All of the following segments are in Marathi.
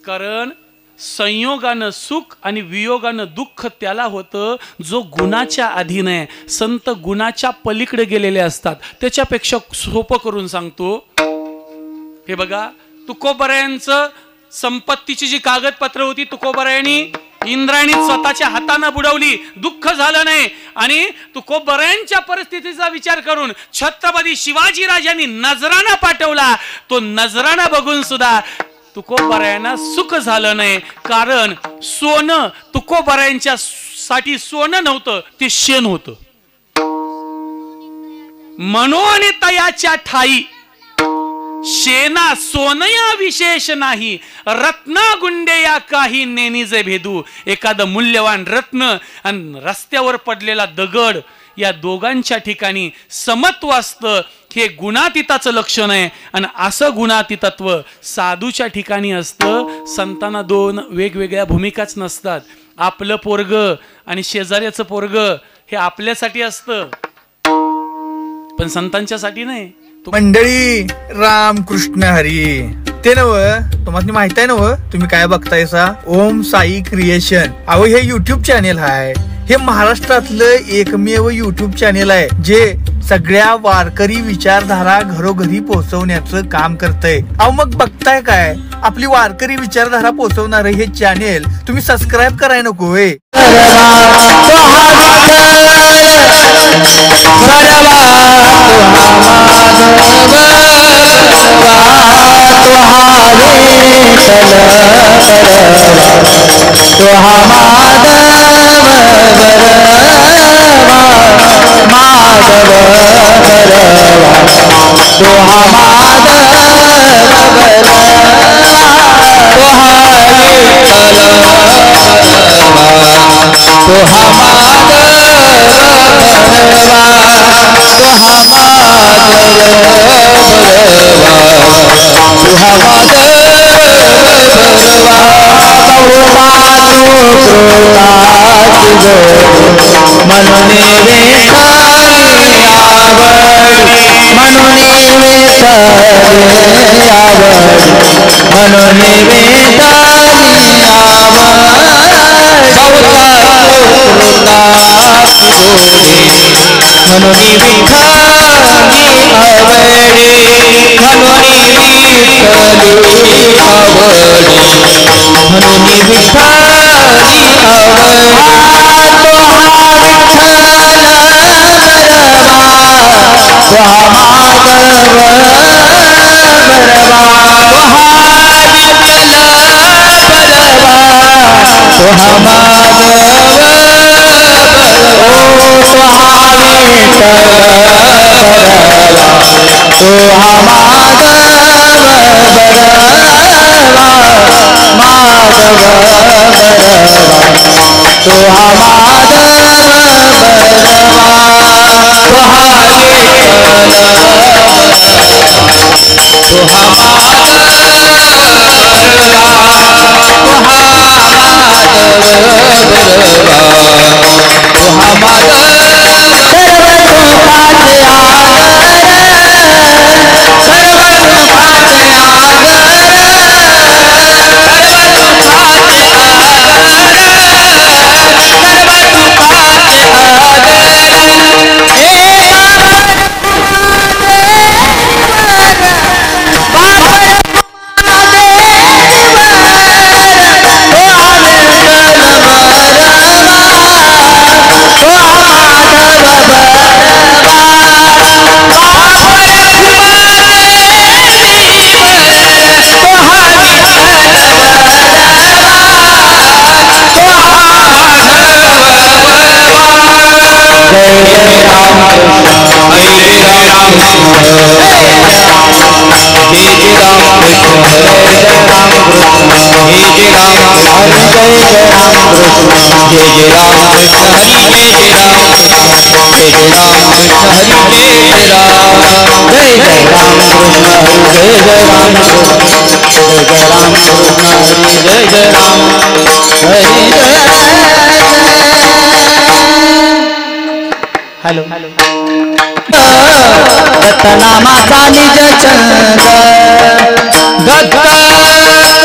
कारण संयोगानं सुख आणि वियोगानं दुःख त्याला होतं जो गुणाच्या अधीन आहे. संत गुणाच्या पलीकडे गेलेले असतात. त्याच्यापेक्षा सोपं करून सांगतो, हे बघा, तुकोबरायांचं संपत्तीची जी कागदपत्र होती तुकोबरायांनी इंद्रायणी स्वतःच्या हाताने बुडवली, दुःख झालं नाही. आणि तुकोबरायांच्या परिस्थितीचा विचार करून छत्रपती शिवाजी राजांनी नजराणा पाठवला. तो नजराणा बघून सुद्धा तुकोबरायांना सुख झालं नाही. कारण सोनं तुकोबरायांच्या साठी सोनं नव्हतं, ते शेण होतं. मनोनी तयाच्या ठाई शेना सोनया विशेष नाही, रत्ना गुंडे या काही नेणीचे भेदू. एखादं मूल्यवान रत्न आणि रस्त्यावर पडलेला दगड या दोघांच्या ठिकाणी समत्व असतं. हे गुणातीताचं लक्षण आहे. आणि असं गुणातीतत्व साधूच्या ठिकाणी असतं. संतांना दोन वेगवेगळ्या भूमिकाच नसतात. आपलं पोरग आणि शेजाऱ्याचं पोरग हे आपल्यासाठी असतं, पण संतांच्यासाठी नाही. मंडळी रामकृष्ण हरी. ते नव तुम्हाला माहित आहे नव, तुम्ही काय बघतायसा? ओम साई क्रिएशन. अहो हे युट्यूब चॅनेल आहे. हे महाराष्ट्रातलं एकमेव युट्यूब चॅनेल आहे जे सगळ्या वारकरी विचारधारा घरोघरी पोहोचवण्याचं काम करतंय. अहो मग बघताय काय, आपली वारकरी विचारधारा पोहोचवणार हे चॅनेल तुम्ही सबस्क्राईब कराय नको होय? हॅलो दत्तनामाचा निज छंद दत्त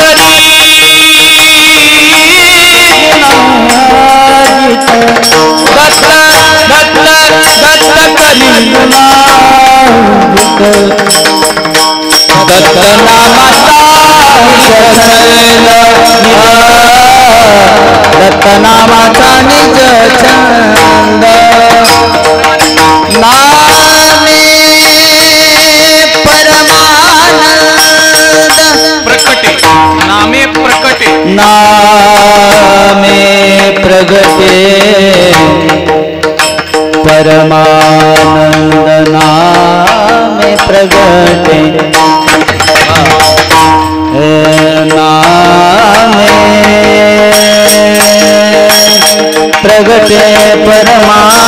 करी दत्त कलिंगला दत्त नामाचा दत्त नामाचा निज छंद नामे परमानंद प्रकटे नामे प्रकटे नामे प्रगटे परमानंद नामे प्रगटे नामे प्रगटे परमानंद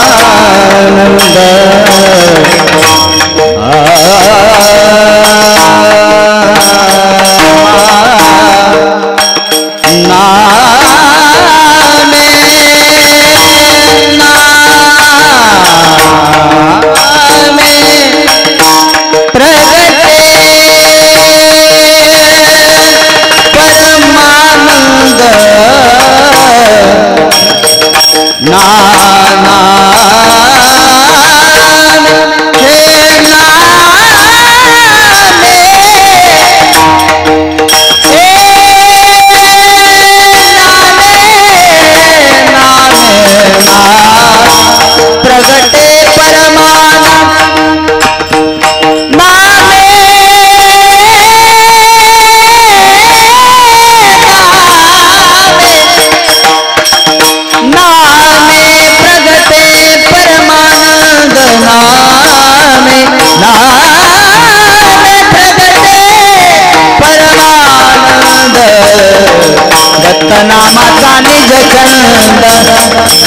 दत्तनामाचा निज छंद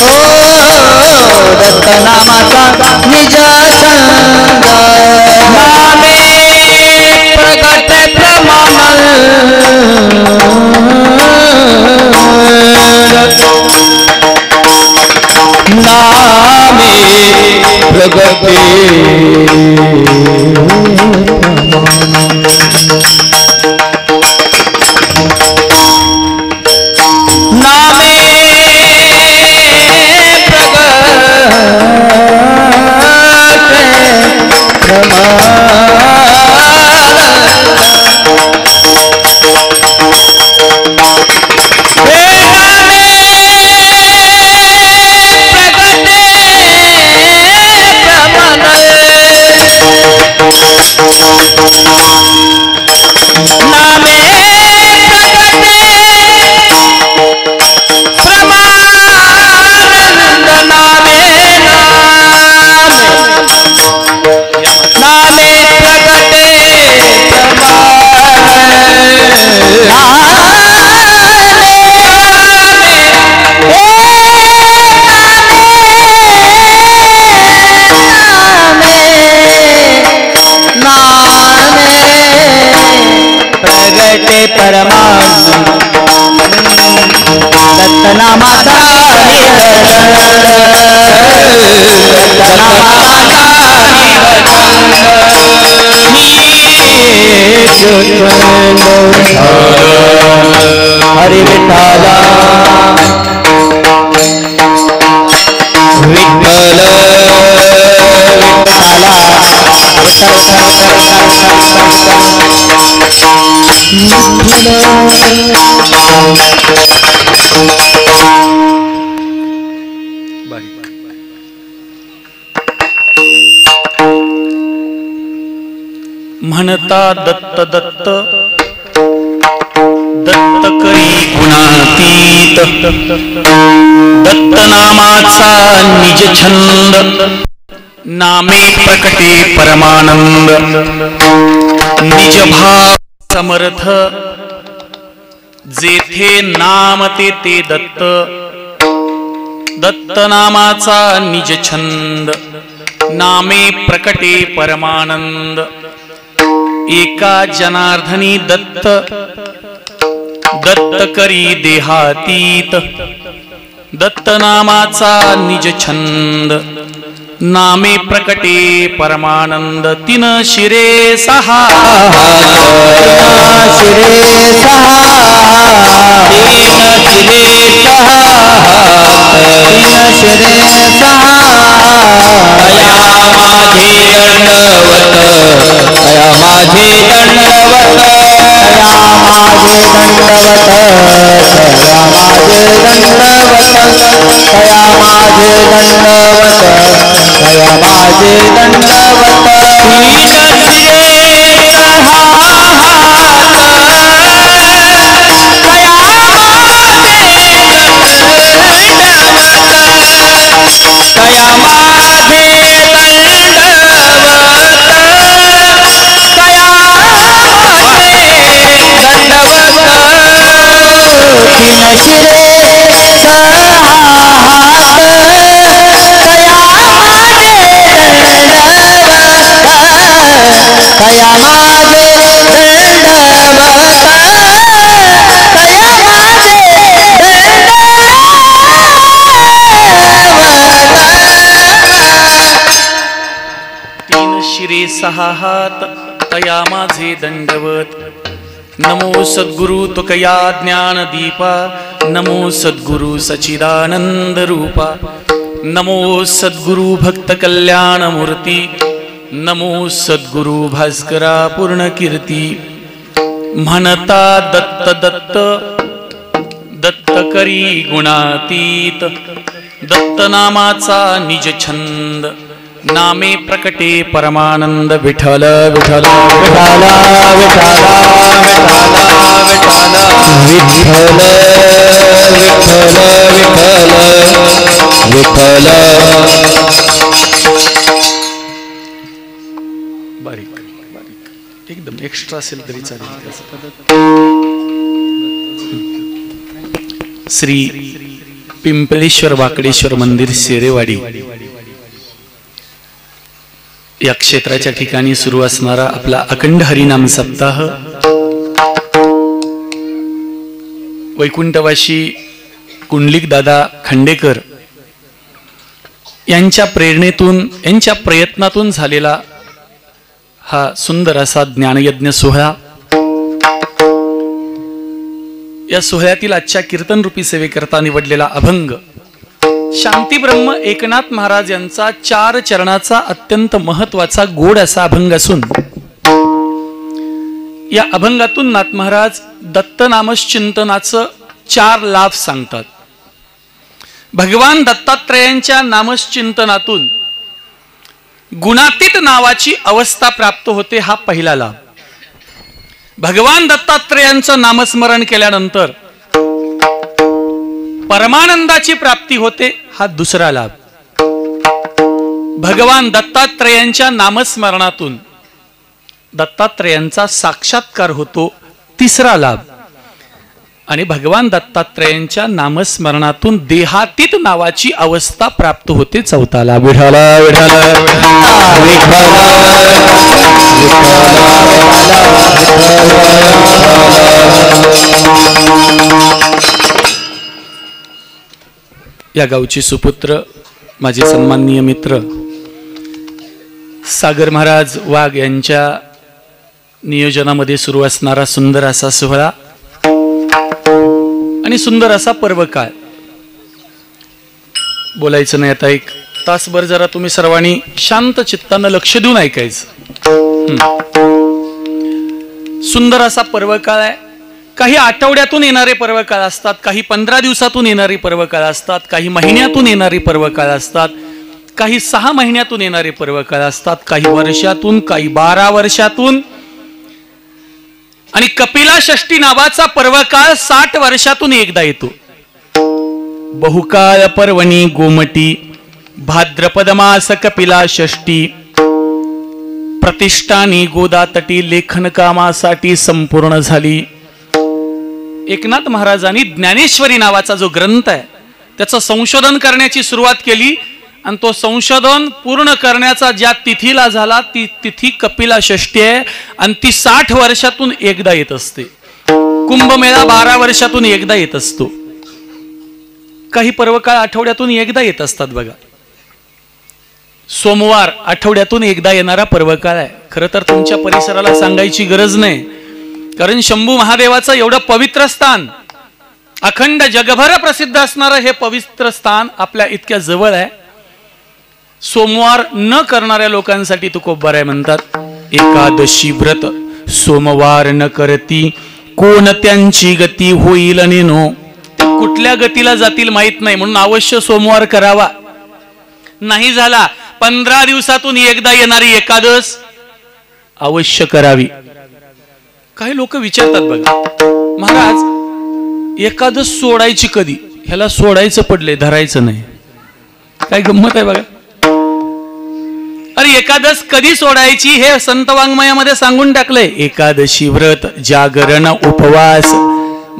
ओ दत्तनामाचा निज छंद नामे प्रगट नामे प्रगटे दत्तनामाचा हरि विठ्ठला विठ्ठल म्हणता दत्त दत्त दत्त करी गुणातीत दत्त नामाचा निज छंद नामे प्रकटे परमानंद निज भाव समर्थ जेथे नाम ते दत्त दत्त नामाचा निज छंद नामे प्रकटे परमानंद एका जनार्दनी दत्त दत्त करी देहातीत दत्त नामाचा निज छंद नामे प्रकटे परमानंद तीन शिरे सहा तया माझे दंडवत तया माझे दंडवत तया माझे दंडवत तया माझे दंडवत तया माझे दंडवत सहा हात तया माझे दंडवत नमो सद्गुरु तुकया ज्ञान दीपा नमो सद्गुरु सचिदानंद रूपा नमो सद्गुरु भक्त कल्याण मूर्ती नमो सद्गुरु भास्करा पूर्ण कीर्ती म्हणता दत्त दत्त दत्त करी गुणातीत दत्त नामाचा निज छंद नामे प्रकटे परमानंद विठ्ठल विठ्ठल विठ्ठल विठ्ठल विठ्ठल विठ्ठल बारीक बारीक एकदम एक्स्ट्रा असेल तरी चालेल. श्री पिंपळेश्वर वाकडेश्वर मंदिर शेरेवाडी या क्षेत्राच्या ठिकाणी सुरू असणारा आपला अखंड हरिनाम सप्ताह वैकुंठवासी कुंडलिक दादा खंडेकर यांच्या प्रेरणेतून यांच्या प्रयत्नातून झालेला हा सुंदर असा ज्ञानयज्ञ सोहळा. या सोहळ्यातील आजच्या कीर्तन रूपी सेवेकरता निवडलेला अभंग शांती ब्रह्म एकनाथ महाराज यांचा 4 चरणाचा अत्यंत महत्वाचा गोड असा अभंग असून या अभंगातून नाथ महाराज दत्तनामश्चिंतनाचं 4 लाभ सांगतात. भगवान दत्तात्रयांच्या नामश्चिंतनातून गुणातीत नावाची अवस्था प्राप्त होते हा पहिला लाभ. भगवान दत्तात्रयांचं नामस्मरण केल्यानंतर परमानंदाची प्राप्ती होते हा दुसरा लाभ. भगवान दत्तात्रयांच्या नामस्मरणातून दत्तात्रयांचा साक्षात्कार होतो तिसरा लाभ. आणि भगवान दत्तात्रयांच्या नामस्मरणातून देहातीत नावाची अवस्था प्राप्त होते चौथा लाभ. विठ्ठल या गावचे सुपुत्र माझे सन्माननीय मित्र सागर महाराज वाघ यांच्या नियोजनामध्ये सुरू असणारा सुंदर असा सोहळा आणि सुंदर असा पर्वकाळ. बोलायचं नाही आता, एक तासभर जरा तुम्ही सर्वांनी शांत चित्तानं लक्ष देऊन ऐकायचं. सुंदर असा पर्वकाळ आहे. काही आठवड्यातून येणारे पर्वकाळ असतात, काही 15 दिवसातून येणारे पर्वकाळ असतात, काही महिन्यातून येणारे पर्वकाळ असतात, काही 6 महिन्यातून येणारे पर्वकाळ असतात, काही वर्षातून, काही 12 वर्षातून. आणि कपिला षष्ठी नावाचा पर्वकाळ 60 वर्षातून एकदा येतो. बहुकाळ पर्वणी गोमटी भाद्रपद मास कपिला षष्ठी प्रतिष्ठानी गोदातटी लेखन कामासाठी संपूर्ण झाली. एकनाथ महाराजांनी ज्ञानेश्वरी नावाचा जो ग्रंथ आहे त्याचं संशोधन करण्याची सुरुवात केली आणि तो संशोधन पूर्ण करण्याचा ज्या तिथीला झाला ती तिथी कपिला षष्ठी आहे आणि ती 60 वर्षातून एकदा येत असते. कुंभमेळा 12 वर्षातून एकदा येत असतो. काही पर्वकाळ आठवड्यातून एकदा येत असतात बघा. सोमवार आठवड्यातून एकदा येणारा पर्वकाळ आहे. खरं तर तुमच्या परिसराला सांगायची गरज नाही, कारण शंभू महादेवाचं एवढं पवित्र स्थान, अखंड जगभर प्रसिद्ध असणारं हे पवित्र स्थान आपल्या इतक्या जवळ आहे. सोमवार न करणाऱ्या लोकांसाठी तुकोबार आहे म्हणतात. एकादशी व्रत सोमवार न करती, कोण त्यांची गती होईल नेनो. ते कुठल्या गतीला जातील माहित नाही, म्हणून अवश्य सोमवार करावा. नाही झाला 15 दिवसातून एकदा येणारी एकादश अवश्य करावी. काही लोक विचारतात बघा, महाराज एकादश सोडायची कधी? ह्याला सोडायचं पडले, धरायचं नाही. काय गंमत आहे बघा. अरे एकादश कधी सोडायची हे संत वाङ्मयामध्ये सांगून टाकलंय. एकादशी व्रत जागरण उपवास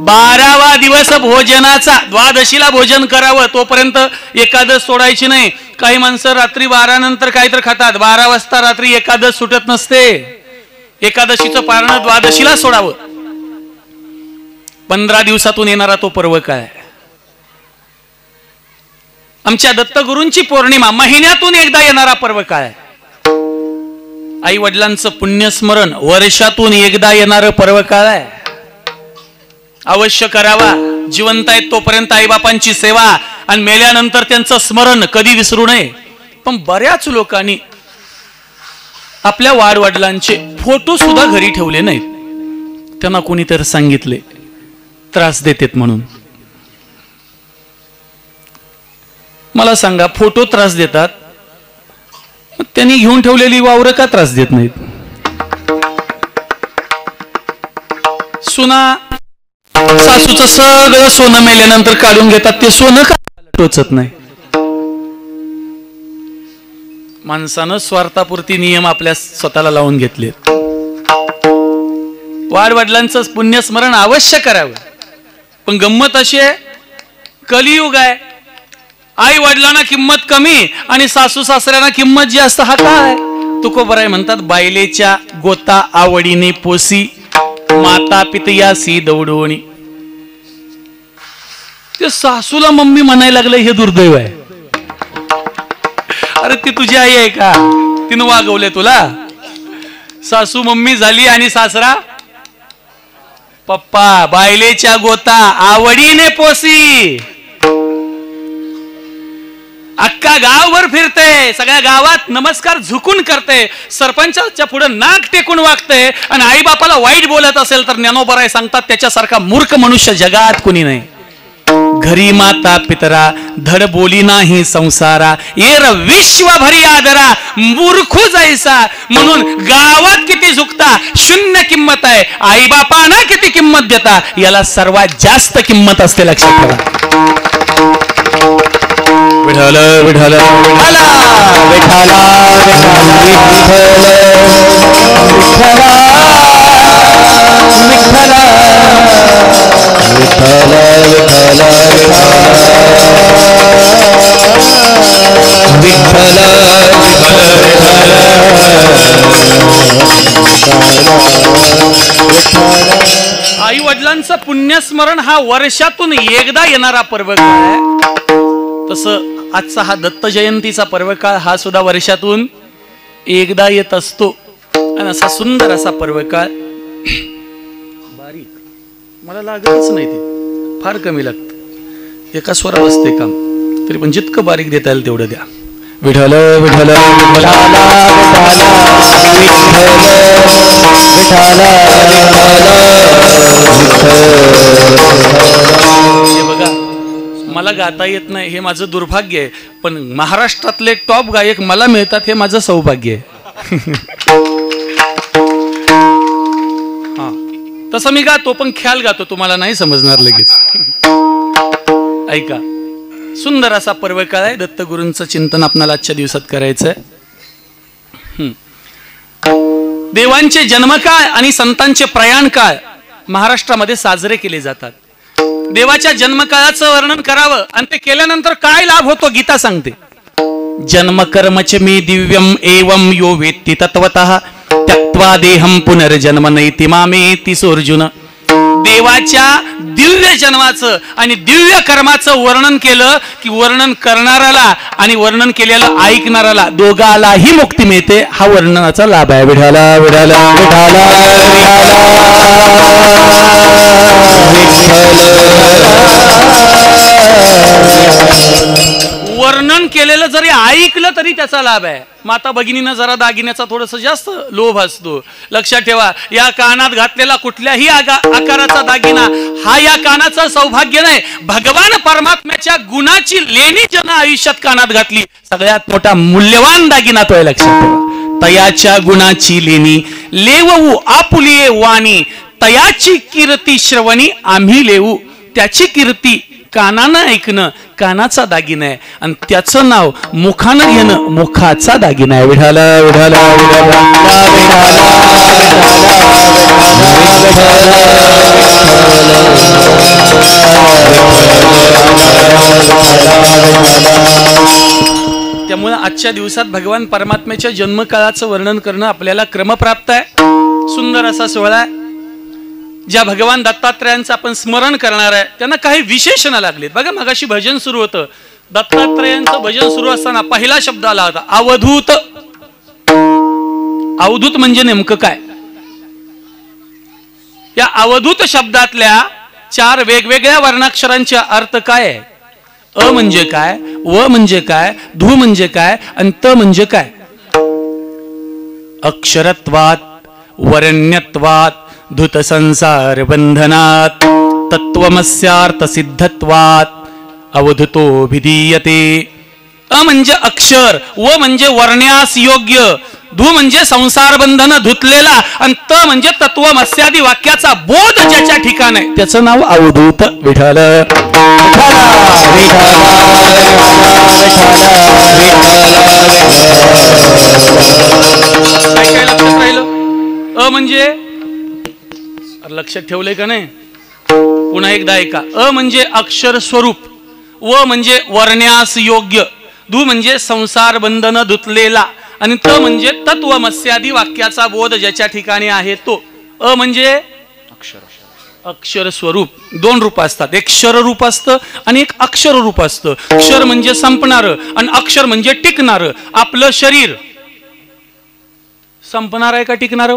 12वा दिवस भोजनाचा. द्वादशीला भोजन करावं, तोपर्यंत एकादश सोडायची नाही. काही माणसं रात्री 12 नंतर काहीतरी खातात, 12 वाजता रात्री एकादश सुटत नसते. एकादशीचं पारण द्वादशीला सोडावं. 15 दिवसातून येणारा तो पर्व काय? आमच्या दत्तगुरूंची पौर्णिमा महिन्यातून एकदा येणारा पर्व काय? आई वडिलांचं पुण्यस्मरण वर्षातून एकदा येणारं पर्व काय? अवश्य करावा. जिवंत आहेत तोपर्यंत आईबापांची सेवा आणि मेल्यानंतर त्यांचं स्मरण कधी विसरू नये. पण बऱ्याच लोकांनी आपल्या वाडवडिलांचे फोटो सुद्धा घरी ठेवले नाहीत. त्यांना कोणीतरी सांगितले त्रास देतात म्हणून. मला सांगा, फोटो त्रास देतात, त्यांनी घेऊन ठेवलेली वावरं का त्रास देत नाहीत? सुना सासूचं सगळं सोनं मेल्यानंतर काढून घेतात, ते सोनं का टोचत नाही? माणसानं स्वार्थापुरती नियम आपल्या स्वतःला लावून घेतले. वाडवडिलांचं पुण्यस्मरण अवश्य करावं. पण गंमत अशी आहे, कलियुग आहे. आई वडिलांना किंमत कमी आणि सासू सासऱ्यांना किंमत जास्त. हा काय? तुकोबराय म्हणतात, बायलेच्या गोता आवडीने पोसी, माता पितयासी दौडवणी. ते सासूला मम्मी म्हणायला लागले, हे दुर्दैव आहे. अरे ती तुझी आई आहे का? तिनं वागवले तुला? सासू मम्मी झाली आणि सासरा पप्पा. बायलेच्या गोता आवडीने पोसी. अख्खा गावभर फिरते, सगळ्या गावात नमस्कार झुकून करते, सरपंचाच्या पुढे नाक टेकून वागते आणि आई बापाला वाईट बोलत असेल तर ज्ञानोबराय सांगतात त्याच्यासारखा मूर्ख मनुष्य जगात कुणी नाही. घरी माता पितरा धड बोली नाही संसारा, येर विश्वभरी आदरा मूर्खू जैसा. म्हणून गावात किती झुकता शून्य किंमत आहे, आई बापांना किती किंमत देता याला सर्वात जास्त किंमत असते, लक्षात ठेवा. विठ्ठल विठ्ठल विठ्ठला विठ्ठला आई वडिलांचं पुण्यस्मरण हा वर्षातून एकदा येणारा पर्व काय? तसं आजचा हा दत्त जयंतीचा पर्व काळ हा सुद्धा वर्षातून एकदा येत असतो. आणि असा सुंदर असा पर्व काळ. बारीक मला लागतच नाही, ते फार कमी लागतं. एका स्वरात असते काम, तरी पण जितकं बारीक देता येईल तेवढं द्या. विठ्ठल विठ्ठल हे बघा, मला गाता येत नाही हे माझं दुर्भाग्य आहे, पण महाराष्ट्रातले टॉप गायक मला मिळतात हे माझं सौभाग्य आहे. हा, तसं मी गातो पण ख्याल गातो, तुम्हाला नाही समजणार लगेच. ऐका, सुंदर असा पर्व काळ आहे. दत्तगुरूंचं चिंतन आपल्याला आजच्या दिवसात करायचंय. देवांचे जन्मकाळ आणि संतांचे प्रयाण काळ महाराष्ट्रामध्ये साजरे केले जातात. देवाच्या जन्मकाळाचं वर्णन करावं आणि ते केल्यानंतर काय लाभ होतो गीता सांगते. जन्मकर्मच मे दिव्यम एवं यो वेत्ति तत्वतः त्यक्त्वा देहम पुनर्जन्म नैति मामेति सोर्जुन. देवाच्या दिव्य जन्माचं आणि दिव्य कर्माचं वर्णन केलं की वर्णन करणाऱ्याला आणि वर्णन केलेलं ऐकणाऱ्याला दोघालाही मुक्ती मिळते. हा वर्णनाचा लाभ आहे. विठाला विठाला विठाला वर्णन केलेलं जरी ऐकलं तरी त्याचा लाभ आहे. माता भगिनींना जरा दागिन्याचा थोडस जास्त लोभ असतो. लक्षात ठेवा, या कानात घातलेला कुठल्याही आकाराचा दागिना हा या कानाचं सौभाग्य नाही. भगवान परमात्म्याच्या गुणाची लेणी ज्यानं आयुष्यात कानात घातली, सगळ्यात मोठा मूल्यवान दागिना तो आहे. लक्षात ठेवा, तयाच्या गुणाची लेणी लेवू आपुलिये वाणी, तयाची कीर्ती श्रवणी आम्ही लेऊ. त्याची कीर्ती कानानं ऐकणं कानाचा दागिना आहे, आणि त्याचं नाव मुखानं घेणं मुखाचा दागिना आहे. विठाल विठाल त्यामुळे आजच्या दिवसात भगवान परमात्म्याच्या जन्मकाळाचं वर्णन करणं आपल्याला क्रमप्राप्त आहे. सुंदर असा सोहळा आहे. ज्या भगवान दत्तात्रयांचं आपण स्मरण करणार आहे त्यांना काही विशेषण लागलेत. बघा, मगाशी भजन सुरू होतं, दत्तात्रयांचं भजन सुरू असताना पहिला शब्द आला होता अवधूत. अवधूत म्हणजे नेमकं काय? या अवधूत शब्दातल्या 4 वेगवेगळ्या वर्णाक्षरांचे अर्थ काय आहे? अ म्हणजे काय, व म्हणजे काय, धू म्हणजे काय, आणि त म्हणजे काय? अक्षरत्वात वरण्यत्वात धुत संसार बंधनात तत्वमस्यार्थ सिद्धत्वात अवधूतो भिधीयते. अ म्हणजे अक्षर, व म्हणजे वर्ण्यास योग्य, धू म्हणजे संसार बंधन धुतलेला, आणि त म्हणजे तत्वमस्यादी वाक्याचा बोध ज्याच्या ठिकाण आहे त्याचं नाव अवधूत. विठ्ठल काय लक्षात राहिलं? अ म्हणजे लक्षात ठेवलंय का नाही? पुन्हा एकदा ऐका. अ म्हणजे अक्षर स्वरूप, व म्हणजे वर्ण्यास योग्य, धू म्हणजे संसार बंधन धुतलेला, आणि त म्हणजे तत्वमस्यादी वाक्याचा बोध ज्याच्या ठिकाणी आहे तो. अ म्हणजे अक्षर स्वरूप. 2 रूप असतात, एक क्षर रूप असतं आणि एक अक्षर रूप असतं. क्षर म्हणजे संपणारं आणि अक्षर म्हणजे टिकणारं. आपलं शरीर संपणार आहे का टिकणार?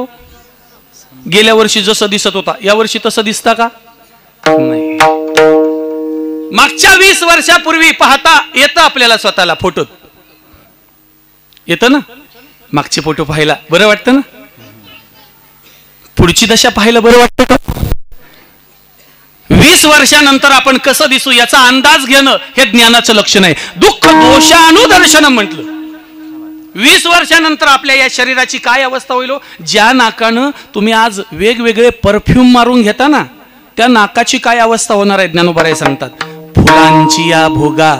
गेल्या वर्षी जसं दिसत होता या वर्षी तसं दिसता का? नाही. मागच्या 20 वर्षापूर्वी पाहता येतं आपल्याला स्वतःला फोटोत. येतं ना मागचे फोटो पाहायला बरं वाटतं ना? पुढची दशा पाहायला बरं वाटतं का? 20 वर्षानंतर आपण कसं दिसू याचा अंदाज घेणं हे ज्ञानाचं लक्षण आहे. दुःख दोषानुदर्शन म्हटलं. 20 वर्षानंतर आपल्या या शरीराची काय अवस्था होईल? ज्या नाकानं तुम्ही आज वेगवेगळे परफ्यूम मारून घेता ना, त्या नाकाची काय अवस्था होणार आहे ज्ञानोबाराय सांगतात. फुलांची या भोगा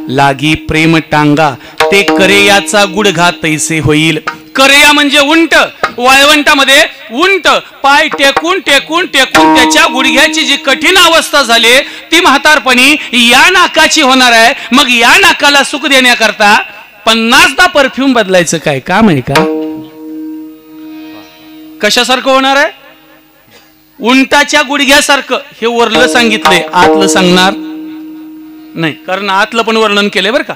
लागी प्रेम टांगा, ते करेयाचा गुडघा तैसे होईल. करेया म्हणजे उंट. वाळवंटामध्ये उंट पाय टेकून टेकून टेकून त्याच्या गुडघ्याची जी कठीण अवस्था झाली ती म्हातारपणी या नाकाची होणार आहे. मग या नाकाला सुख देण्याकरता 50दा परफ्यूम बदलायचं काय काम आहे का? कशासारखं होणार आहे? उंटाच्या गुडघ्यासारखं. हे वरलं सांगितलंय, आतलं सांगणार नाही, कारण आतलं पण वर्णन केलंय बरं का.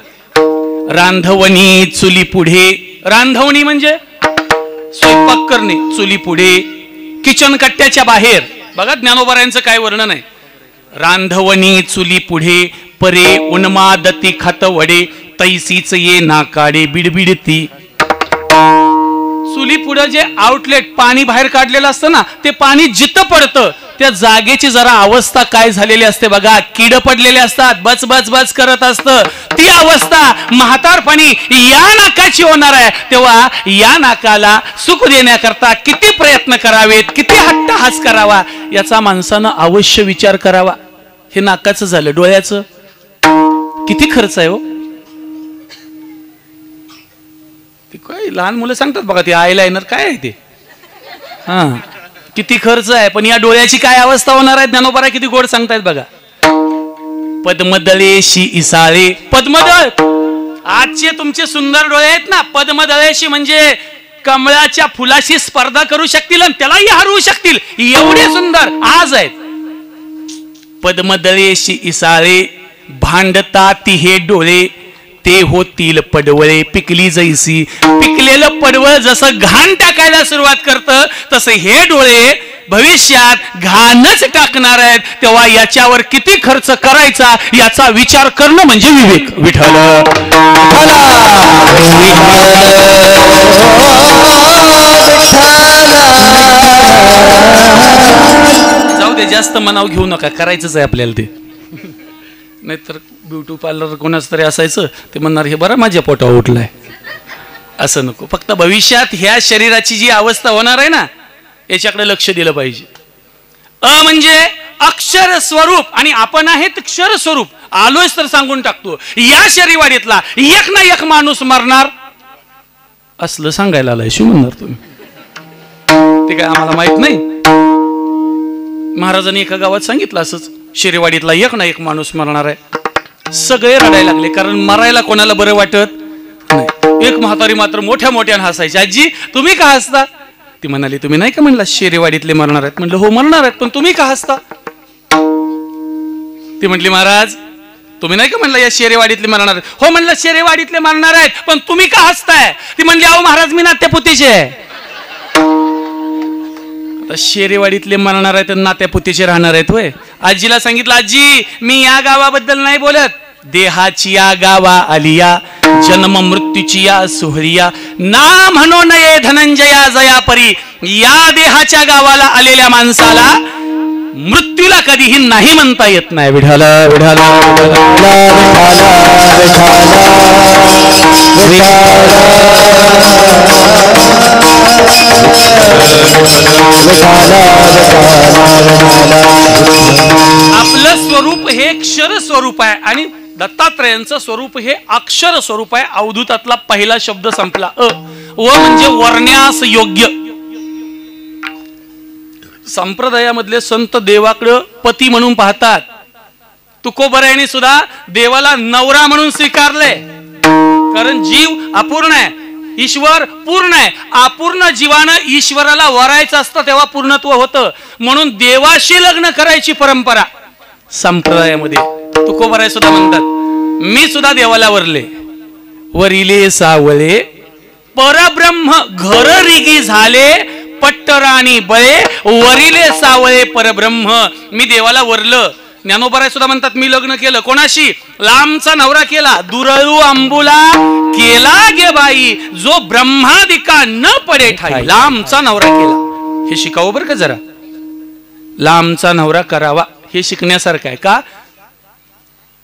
रांधवणी चुली पुढे. रांधवणी म्हणजे स्वयंपाक करणे. चुली पुढे, किचन कट्ट्याच्या बाहेर. बघा ज्ञानोबारायांचं काय वर्णन आहे. रांधवणी चुली पुढे परे उन्मादती खात वडे, तैसीच ये नाकाडे बिडबिडती. चुली पुढे जे आउटलेट पाणी बाहेर काढलेलं असतं ना, ते पाणी जिथं पडतं त्या जागेची जरा अवस्था काय झालेली असते बघा. किड पडलेले असतात, बच बच बच करत असतं. ती अवस्था म्हातारपणी या नाकाची होणार आहे. तेव्हा या नाकाला सुख देण्याकरता किती प्रयत्न करावेत, किती हट्टहास करावा याचा माणसानं अवश्य विचार करावा. हे नाकाचं झालं. डोळ्याचं किती खर्च आहे हो. ते काय लहान मुलं सांगतात बघा, ते आयलाइनर काय आहे ते, हा किती खर्च आहे. पण या डोळ्याची काय अवस्था होणार आहे ज्ञानोबाराय किती गोड सांगतायत बघा. पद्मदळेशी इसाळे. पद्मदळ आजचे तुमचे सुंदर डोळे आहेत ना, पद्मदळेशी म्हणजे कमळाच्या फुलाशी स्पर्धा करू शकतील आणि त्यालाही हरवू शकतील एवढे सुंदर आज आहेत. पद्मदळेशी इसाळे भांडतात हे डोळे, ते होतील पडवळे पिकली जैसी. पिकलेलं पडवळ जसं घाण टाकायला सुरुवात करतं तसं हे डोळे भविष्यात घाणच टाकणार आहेत, तेव्हा याच्यावर किती खर्च करायचा याचा विचार करणं म्हणजे विवेक. विठ्ठल जाऊ दे, जास्त मनाव घेऊ नका, करायचंच आहे आपल्याला ते. नाहीतर ब्युटी पार्लर कोणाच तरी असायचं, ते म्हणणार हे बरं माझ्या पोटावर उठलाय. असं नको. फक्त भविष्यात ह्या शरीराची जी अवस्था होणार आहे ना, याच्याकडे लक्ष दिलं पाहिजे. म्हणजे अक्षर स्वरूप आणि आपण आहेत क्षर स्वरूप. आलोच तर सांगून टाकतो, या शरीरवाडीतला एक ना एक माणूस मरणार. असलं सांगायला आलाय शिव म्हणणार तुम्ही, ते काय आम्हाला माहित नाही. महाराजांनी एका गावात सांगितलं असंच, शरीरवाडीतला एक ना एक माणूस मरणार आहे. सगळे रडायला लागले, कारण मरायला कोणाला बरं वाटत नाही. एक म्हातारी मात्र मोठ्या मोठ्यानं हसायची. आजी तुम्ही का हसता? ती म्हणाली तुम्ही नाही का म्हणला शेरेवाडीतले मरणार आहेत? म्हणलं हो मरणार आहेत, पण तुम्ही का हसता? ती म्हटली महाराज तुम्ही नाही का म्हणला या शेरेवाडीतले मरणार आहेत? हो म्हणलं शेरेवाडीतले मरणार आहेत, पण तुम्ही का हसताय? ती म्हणली अहो महाराज मी नात्यापुतीचे आहे. आता शेरेवाडीतले मरणार आहेत नात्यापुतीचे राहणार आहेत होय? आजीला सांगितलं आजी मी या गावाबद्दल नाही बोलत, देहाची या गावा आलिया, जन्म मृत्यूची या सुहरिया, ना म्हणो नये धनंजया जया परी. या देहाच्या गावाला आलेल्या माणसाला मृत्यूला कधीही नाही म्हणता येत नाही. विठाला विठाला आपलं स्वरूप हे क्षर स्वरूप आहे आणि दत्तात्रयांचं स्वरूप हे अक्षर स्वरूप आहे. अवधूतातला पहिला शब्द संपला. व म्हणजे वर्ण्यास योग्य. संप्रदायामधले संत देवाकडे पती म्हणून पाहतात. तुकोबरायांनी सुद्धा देवाला नवरा म्हणून स्वीकारले, कारण जीव अपूर्ण आहे, ईश्वर पूर्ण आहे. अपूर्ण जीवानं ईश्वराला वरायचं असतं तेव्हा पूर्णत्व होतं, म्हणून देवाशी लग्न करायची परंपरा संप्रदायामध्ये. तुकोबराय सुद्धा म्हणतात मी सुद्धा देवाला वरले. वरिले सावळे परब्रह्म घर रिगी झाले, पट्टराणी बळे वरिले सावळे परब्रह्म. मी देवाला वरलं. ज्ञानोबराय सुद्धा म्हणतात मी लग्न केलं. कोणाशी? लांबचा नवरा केला. दुरळू अंबुला केला गे बाई, जो ब्रह्मादिका न पडे ठाई. लांबचा नवरा केला. हे शिकावं बरं का जरा. लांबचा नवरा करावा हे शिकण्यासारखं आहे. का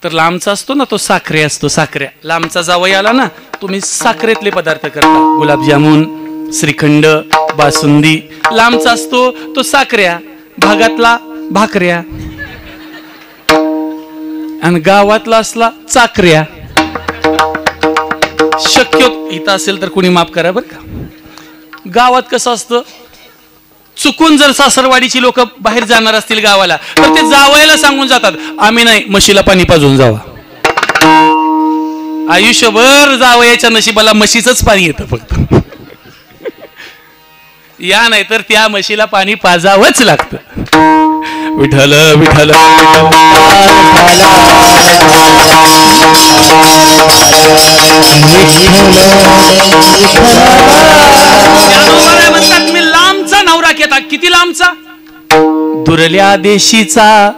तर लांबचा असतो ना तो साखरे असतो. साखऱ्या लांबचा जावई आला ना, तुम्ही साखरेतले पदार्थ करता. गुलाबजामुन, श्रीखंड, बासुंदी. लांबचा असतो तो साखऱ्या, भागातला भाकऱ्या, आणि गावातला असला चाकऱ्या. शक्य इथं असेल तर कोणी माफ करा बरं का. गावात कसं असतं, चुकून जर सासरवाडीची लोक बाहेर जाणार असतील गावाला तर ते जावयाला सांगून जातात आम्ही नाही म्हशीला पाणी पाजून जावा. आयुष्यभर जावयाच्या नशिबाला म्हशीचंच पाणी येतं फक्त. या नाही तर त्या म्हशीला पाणी पाजावंच लागतं. विठ्ठल विठ्ठल म्हणतात मी लांबचा नवरा केला. किती लांबचा? दुरल्या देशीचा,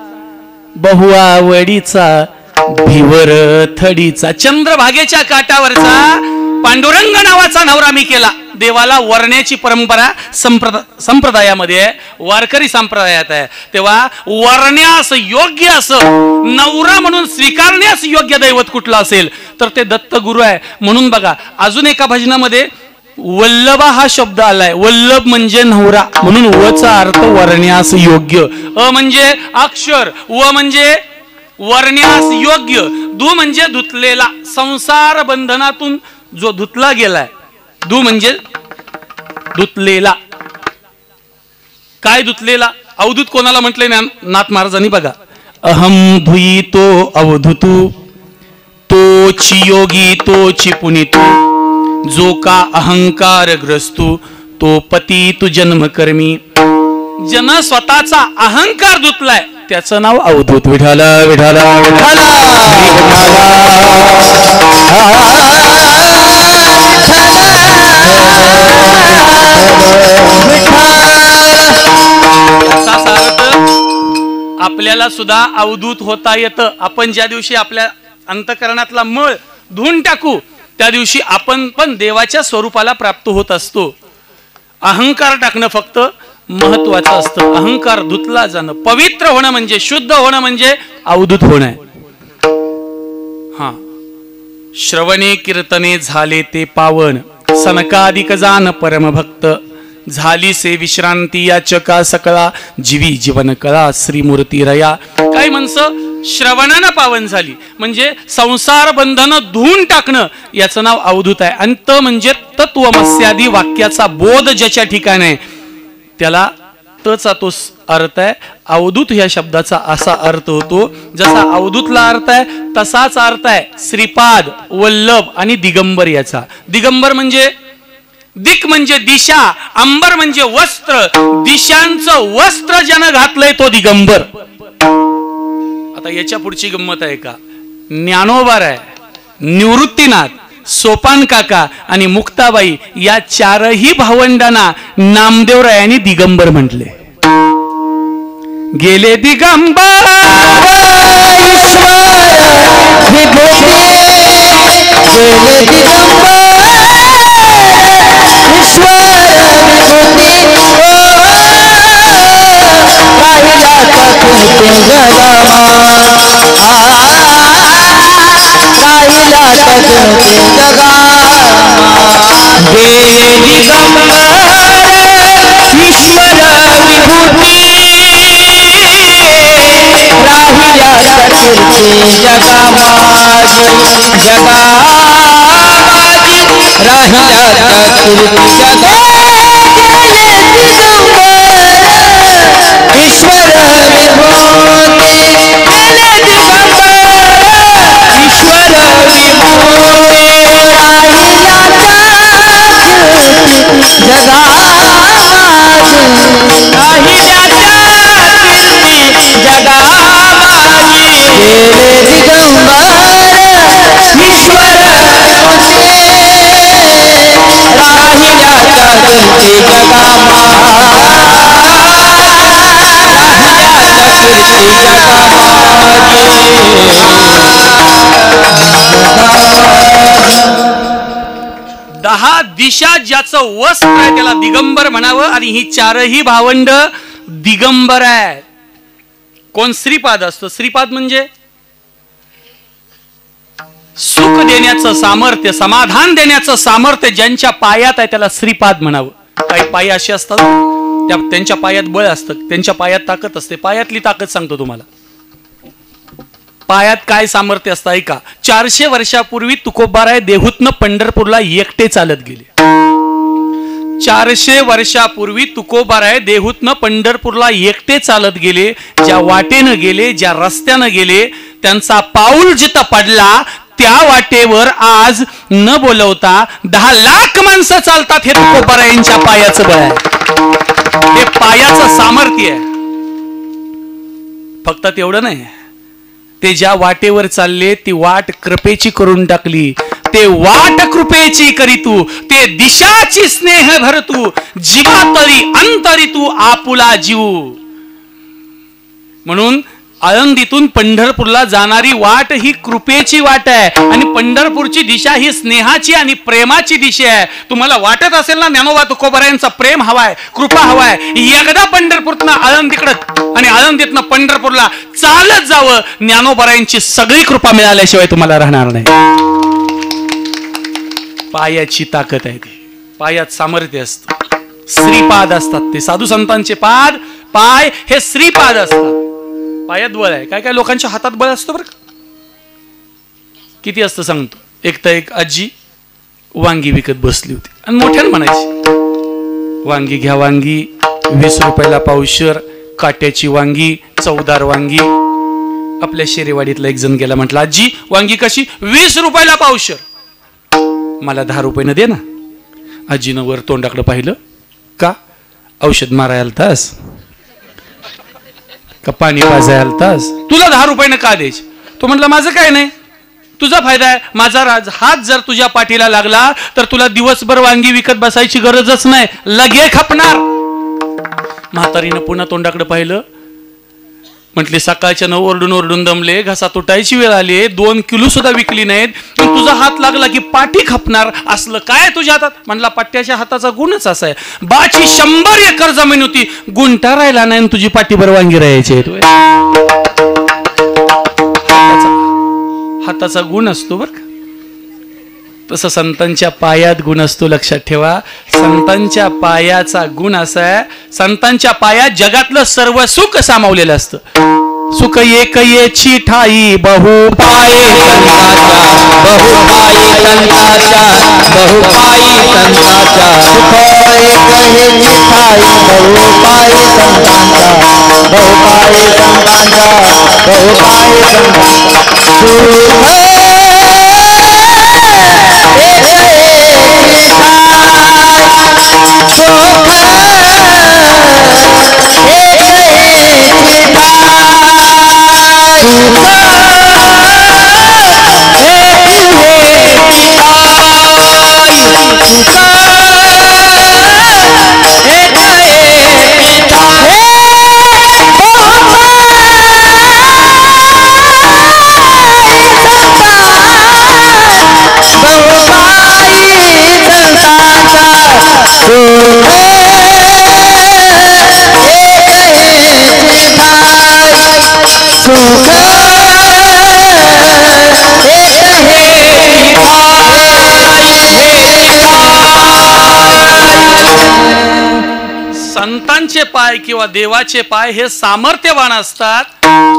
बहुआवडीचा, भिवर थडीचा, चंद्रभागेच्या काठावरचा पांडुरंग नावाचा नवरा मी केला. देवाला वरण्याची परंपरा संप्रदायामध्ये वारकरी संप्रदायात आहे. तेव्हा वरण्यास योग्य असं नवरा म्हणून स्वीकारण्यास योग्य दैवत कुठलं असेल तर ते दत्त गुरु आहे. म्हणून बघा अजून एका भजनामध्ये वल्लभा हा शब्द आलाय. वल्लभ म्हणजे नवरा, म्हणून वचा अर्थ वरण्यास योग्य. म्हणजे अक्षर, व म्हणजे वरण्यास योग्य, दु म्हणजे धुतलेला. संसार बंधनातून जो धुतला गेलाय. दु म्हणजे धुतलेला. काय धुतलेला? अवधूत कोणाला म्हटले नाथ महाराजांनी बघा. अहम धुई तो अवधूतू, तोची योगी तोची पुनितू, जो का अहंकार ग्रस्तू, तो पती तू जन्म कर्मी. जन स्वतःचा अहंकार धुतलाय त्याचं नाव अवधूत. विठाला विठाला विठाला आपल्याला सुद्धा अवधूत होता येतं. आपण ज्या दिवशी आपल्या अंतःकरणातला मळ धुवून टाकू त्या दिवशी आपण पण देवाच्या स्वरूपाला प्राप्त होत असतो. अहंकार टाकणं फक्त महत्वाचं असतं. अहंकार धुतला जाणं, पवित्र होणं म्हणजे, शुद्ध होणं म्हणजे अवधूत होणं आहे. हा, श्रवणे कीर्तने झाले ते पावन, सनकाधिक जान परमभक्त, झाली से विश्रांती या चका सकळा, जीवी जीवन कळा श्रीमूर्ती रया. काही माणसं श्रवणानं पावन झाली म्हणजे संसार बंधन धुवून टाकणं, याचं नाव अवधूत आहे. अंत म्हणजे तत्वमस्यादी वाक्याचा बोध ज्याच्या ठिकाणी आहे त्याला तचा तो अर्थ आहे. अवधूत या शब्दाचा असा अर्थ होतो. जसा अवधूतला अर्थ आहे तसाच अर्थ आहे श्रीपाद, वल्लभ आणि दिगंबर याचा. दिगंबर म्हणजे दिक म्हणजे दिशा, अंबर म्हणजे वस्त्र. दिशांचं वस्त्र ज्यानं घातलंय तो दिगंबर. आता याच्या पुढची गंमत आहे का, ज्ञानोबार आहे, निवृत्तीनाथ, सोपान काका आणि मुक्ताबाई या चारही भावंडांना नामदेवरायांनी दिगंबर म्हटले. गेले दिगंबर दहा दिशा ज्याचं वस्त्र आहे त्याला दिगंबर म्हणावं. आणि ही चारही भावंड दिगंबर आहे. कोण श्रीपाद असतं. श्रीपाद म्हणजे सुख देण्याचं सामर्थ्य, समाधान देण्याचं सामर्थ्य ज्यांच्या पायात आहे त्याला श्रीपाद म्हणावं. काही पाय असे असतात त्यांच्या पायात बळ असतं, त्यांच्या पायात ताकद असते. पायातली ताकद सांगतो तुम्हाला. पायात काय सामर्थ्य असतं ऐका. 400 वर्षापूर्वी तुकोबाराय देहूतनं पंढरपूरला एकटे चालत गेले. 400 वर्षापूर्वी तुकोबाराय देहूतनं पंढरपूरला एकटे चालत गेले. ज्या वाटेनं गेले, ज्या रस्त्यानं गेले, त्यांचा पाऊल जिथं पडला त्या वाटेवर आज न बोलवता 10 लाख माणसं चालतात. हे तुकोबारायांच्या पायाचं बळ आहे, हे पायाचं सामर्थ्य आहे. फक्त तेवढं नाही, ते ज्या वाटेवर चालले ती वाट कृपेची करून टाकली. ते वाट कृपेची करीतू, ते दिशाची स्नेह भरतू, जीवातरी अंतरी तू आपुला जीव. म्हणून आळंदीतून पंढरपूरला जाणारी वाट ही कृपेची वाट आहे आणि पंढरपूरची दिशा ही स्नेहाची आणि प्रेमाची दिशा आहे. तुम्हाला वाटत असेल ना ज्ञानोबा तुकोबारायांचा प्रेम हवाय, कृपा हवाय, एकदा पंढरपूरनं आळंदीकडं आणि आळंदीतनं पंढरपूरला चालत जावं. ज्ञानोबारायांची सगळी कृपा मिळाल्याशिवाय तुम्हाला राहणार नाही. पायाची ताकद आहे, ती पायात सामर्थ्य असतं. श्रीपाद असतात ते साधू संतांचे पाद, पाय हे श्रीपाद असतात. पायात बळ आहे. काय काय लोकांच्या हातात बळ असतं बरं का. किती असतं सांगतो. एक तर एक आजी वांगी विकत बसली होती आणि मोठ्यानं म्हणायची, वांगी घ्या वांगी, 20 रुपयाला पावशर, काट्याची वांगी, चवदार वांगी. आपल्या शेरेवाडीतला एक जण गेला, म्हटलं आजी वांगी कशी? 20 रुपयाला पावशर. मला 10 रुपयानं दे ना. आजीनं वर तोंडाकडे पाहिलं. का? औषध मारायला तास का पाणी पाजायला तास? तुला 10 रुपयानं का द्यायचे? तो म्हटलं माझं काय नाही, तुझा फायदा आहे. माझा हात जर तुझ्या पाठीला लागला तर तुला दिवसभर वांगी विकत बसायची गरजच नाही, लगे खपणार. म्हातारीनं पुन्हा तोंडाकडे पाहिलं. म्हटले सकाळच्या 9 ओरडून दमले, घसा तुटायची वेळ आली, 2 किलो सुद्धा विकली नाहीत, तुझा हात लागला की पाठी खपणार, असलं काय तुझ्या हातात? म्हटला पट्ट्याच्या हाताचा गुणच असा आहे, बाची 100 एकर जमीन होती, गुंठा राहिला नाही आणि तुझी पाठी वांगी राहायची. हाताचा गुण असतो बरं का. तसं संतांच्या पायात गुण असतो, लक्षात ठेवा. संतांच्या पायाचा गुण असा आहे, संतांच्या पायात जगातलं सर्व सुख सामावलेलं असतं. सुख एक येची ठाई बहुपाये संताच्या, बहुपायी संताच्या, बहुपायी संताच्या, सुख एक हेची ठाई बहुपायी संतांच्या, बहुपायी संतांच्या, बहुपायी संतांच्या, संतांचे पाय किंवा देवाचे पाय हे सामर्थ्यवान असतात.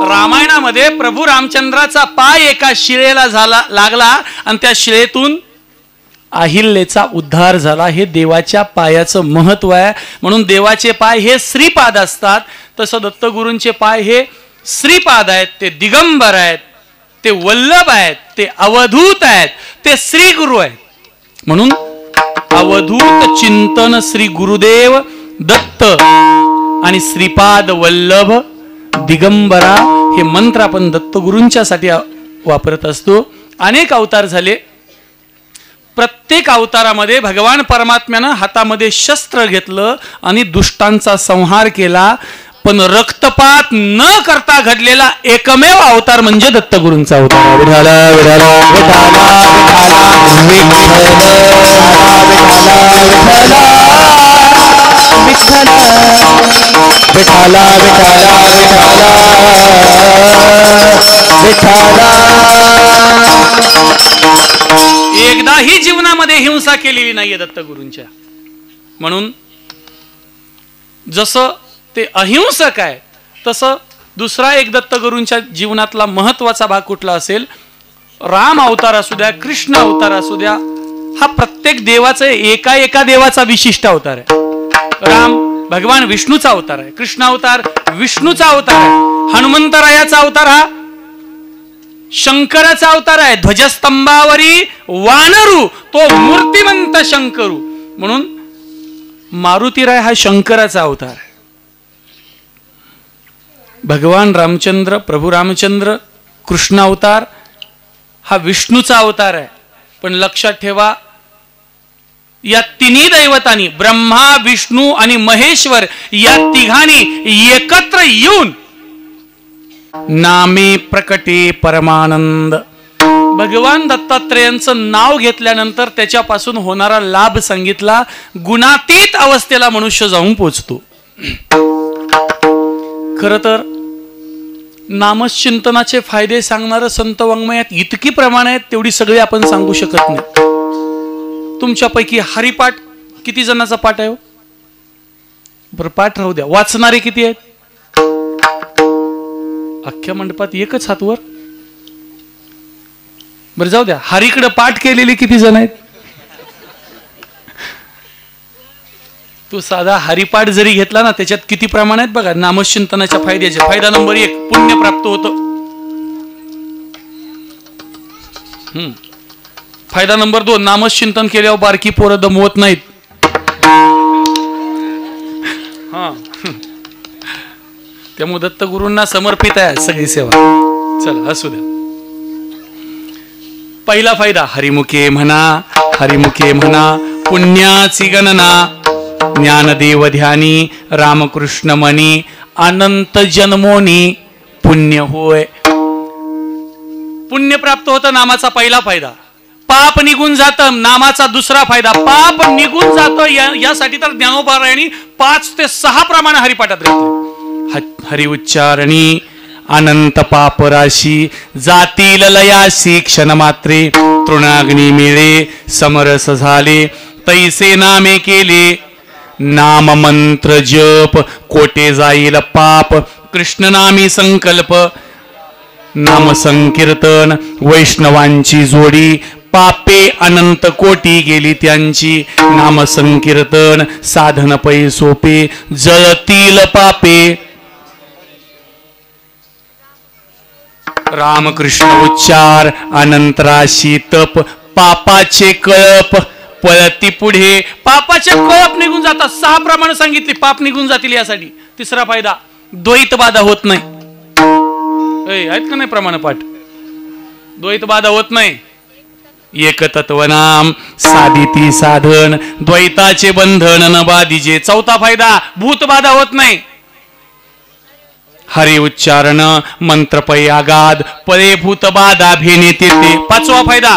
रामायणामध्ये प्रभू रामचंद्राचा पाय एका शिळेला लागला आणि त्या शिळेतून अहिल्याचा उद्धार झाला. हे देवाच्या पायाचं महत्व आहे. म्हणून देवाचे पाय हे श्रीपाद असतात. तसं दत्तगुरूंचे पाय हे श्रीपाद आहेत, ते दिगंबर आहेत, ते वल्लभ आहेत, ते अवधूत आहेत, ते श्री गुरु आहेत. म्हणून अवधूत चिंतन श्री गुरुदेव दत्त आणि श्रीपाद वल्लभ दिगंबरा हे मंत्र आपण दत्तगुरूंच्या साठी वापरत असतो. अनेक अवतार झाले. प्रत्येक अवतारामध्ये भगवान परमात्म्यानं हातामध्ये शस्त्र घेतलं आणि दुष्टांचा संहार केला. पण रक्तपात न करता घडलेला एकमेव अवतार म्हणजे दत्तगुरूंचा अवतार. विठाला विठाला विठाला विठाला एकदाही जीवनामध्ये हिंसा केलेली नाहीये दत्तगुरूंच्या. म्हणून जसं ते अहिंसक आहे तसं दुसरा एक दत्तगुरूंच्या जीवनातला महत्वाचा भाग कुठला असेल, राम अवतार असू द्या, कृष्ण अवतार असू द्या, हा प्रत्येक देवाचा एका देवाचा विशिष्ट अवतार आहे. राम भगवान विष्णूचा अवतार आहे, कृष्ण अवतार विष्णूचा अवतार आहे, हनुमंतरायाचा अवतार हा शंकराचा अवतार आहे. ध्वजस्तंभावरी वानरू तो मूर्तिमंत शंकरू. म्हणून मारुतीराय हा शंकराचा अवतार आहे. भगवान रामचंद्र प्रभू रामचंद्र कृष्ण अवतार हा विष्णूचा अवतार आहे. पण लक्षात ठेवा, या तिन्ही दैवतांनी ब्रह्मा विष्णू आणि महेश्वर या तिघांनी एकत्र येऊन नामे प्रकटे परमानंद, भगवान दत्तात्रेयांचं नाव घेतल्यानंतर त्याच्यापासून होणारा लाभ सांगितला. गुणातीत अवस्थेला मनुष्य जाऊन पोचतो. खर तर नामचिंतनाचे फायदे सांगणारं संत वाङ्मयात इतकी प्रमाण आहेत, तेवढी सगळी आपण सांगू शकत नाही. तुमच्यापैकी हरिपाठ किती जणांचा पाठ आहे? बरं, पाठ राहू द्या. वाचणारे किती आहेत? अख्ख्या मंडपात एकच हात वर. बरं, जाऊ द्या. हरीकडे पाठ केलेले किती जण आहेत? तू साधा हरिपाठ जरी घेतला ना, त्याच्यात किती प्रमाण आहेत बघा नामचिंतनाच्या फायद्याचे. फायदा नंबर 1, पुण्य प्राप्त होतं. फायदा नंबर 2, नामचिंतन केल्यावर बारकी पोरं दमवत नाहीत. हा, त्यामुळे दत्तगुरूंना समर्पित आहे सगळी सेवा. चला असू द्या. पहिला फायदा, हरिमुखे म्हणा, हरिमुखे म्हणा पुण्याची गणना, ज्ञानदेव ध्यानी रामकृष्ण मनी अनंत जन्मोनी पुण्य होय. पुण्य प्राप्त होतं, नामाचा पहिला फायदा. पाप निघून जातं, नामाचा दुसरा फायदा. पाप निघून जातं यासाठी तर ज्ञानोबारायणी 5 ते 6 प्रमाणे हरिपाठात घेतले. हरि उच्चारणी अनंत पापराशी जातील लयासी क्षण मात्रे तृणाग्नी मिळे समरस झाले तैसे नामे केले नाम मंत्र जप कोटे जाईल पाप कृष्ण नामी संकल्प नाम संकीर्तन वैष्णवांची जोडी पापे अनंत कोटी गेली त्यांची नाम संकीर्तन साधन पै सोपे जळतील पापे. रामकृष्ण उच्चार अनंतराशी तप पापाचे कळप पळती पुढे. पापाचे कळप निघून जातात. 6 प्रमाणे सांगितली पाप निघून जातील यासाठी. तिसरा फायदा द्वैत बाधा होत नाही. आहेत का नाही प्रमाण पाठ? द्वैत बाधा होत नाही. एक तत्वनाम साधिती साधन द्वैताचे बंधन न बाधिजे. चौथा फायदा भूत बाधा होत नाही. हरि उच्चारण मंत्र पै आगाध परे भूत बाधा भेने तेते. 5वा फायदा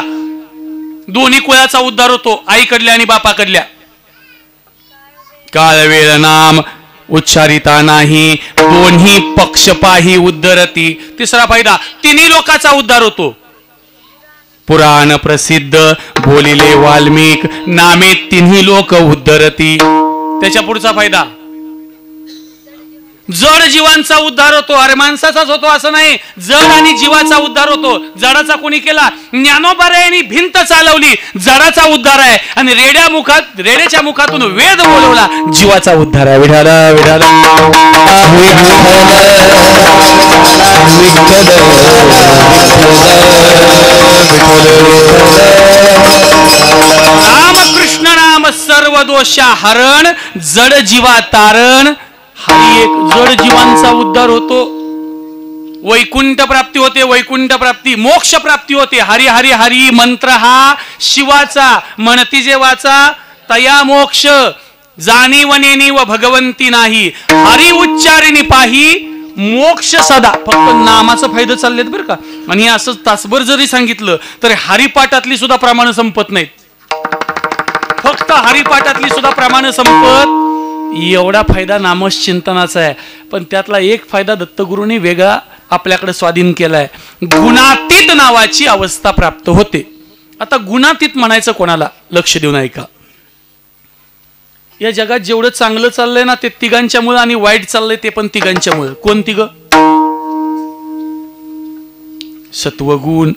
दोन्ही कुळाचा उद्धार होतो, आईकडल्या आणि बापाकडल्या. काळ वेळ नाम उच्चारिता नाही दोन्ही पक्षपाही उद्धरती. तिसरा फायदा तिन्ही लोकांचा उद्धार होतो. पुराण प्रसिद्ध बोलिले वाल्मिक नामे तिन्ही लोक उद्धरती. त्याच्या पुढचा फायदा जड जीवांचा उद्धार होतो. अरे माणसाचाच होतो असं नाही, जड आणि जीवाचा उद्धार होतो. जडाचा कोणी केला? ज्ञानोबारायांनी भिंत चालवली, जडाचा उद्धार आहे. आणि रेड्याच्या मुखातून वेद बोलवला, जीवाचा उद्धार आहे. विठाला विठाला रामकृष्ण नाम सर्व दोषा हरण जड जीवा तारण. हरी एक जड जीवांचा उद्धार होतो. वैकुंठ प्राप्ती होते. वैकुंठ प्राप्ती मोक्ष प्राप्ती होते. हरी हरी हरी मंत्र हा शिवाचा म्हणती जे वाचा तया मोक्ष जाणीवनेनी व भगवंती नाही. हरी उच्चारिणी पाही मोक्ष सदा. फक्त नामाचं फायदा चाललेत बरं का. आणि असं तासभर जरी सांगितलं तरी हरिपाठातली सुद्धा प्रमाण संपत नाहीत. फक्त हरिपाठातली सुद्धा प्रमाण संपत एवढा फायदा नामचिंतनाचा आहे. पण त्यातला एक फायदा दत्तगुरूंनी वेगळा आपल्याकडे स्वाधीन केलाय. गुणातीत नावाची अवस्था प्राप्त होते. आता गुणातीत म्हणायचं कोणाला? लक्ष देऊन ऐका. या जगात जेवढं चांगलं चाललंय ना ते तिघांच्यामुळे आणि वाईट चाललंय ते पण तिघांच्यामुळे. कोण तिघ? सत्वगुण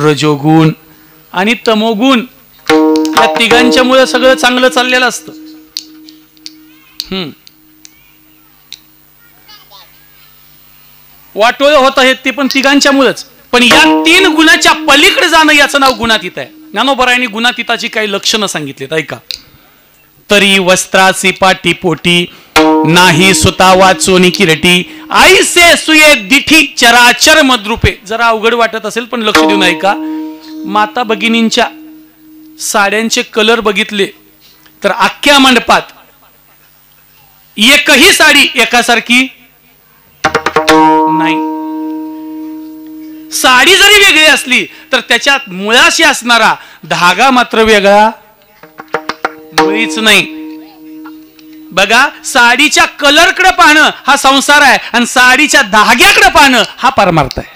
रजोगुण आणि तमोगुण. या तिघांच्यामुळे सगळं चांगलं चाललेलं असतं. वाटोळ होत आहेत ते पण तिघांच्यामुळेच. पण या 3 गुणाच्या पलीकडे जाणं याचं नाव गुणातीत आहे. ज्ञानोबारायांनी गुणातीताची काही लक्षणं सांगितलीत ऐका. तरी वस्त्राची पाटी पोटी नाही सुता वाचोनी किरटी आईसे सुये दिठी चराचर मद्रूपे. जरा अवघड वाटत असेल पण लक्ष देऊन ऐका. माता भगिनींच्या साड्यांचे कलर बघितले तर अख्ख्या मंडपात एकही साडी एकासारखी नाही. साडी जरी वेगळी असली तर त्याच्यात मुळाशी असणारा धागा मात्र वेगळा मुळीच नाही. बघा साडीच्या कलरकडे पाहणं हा संसार आहे आणि साडीच्या धाग्याकडे पाहणं हा परमार्थ आहे.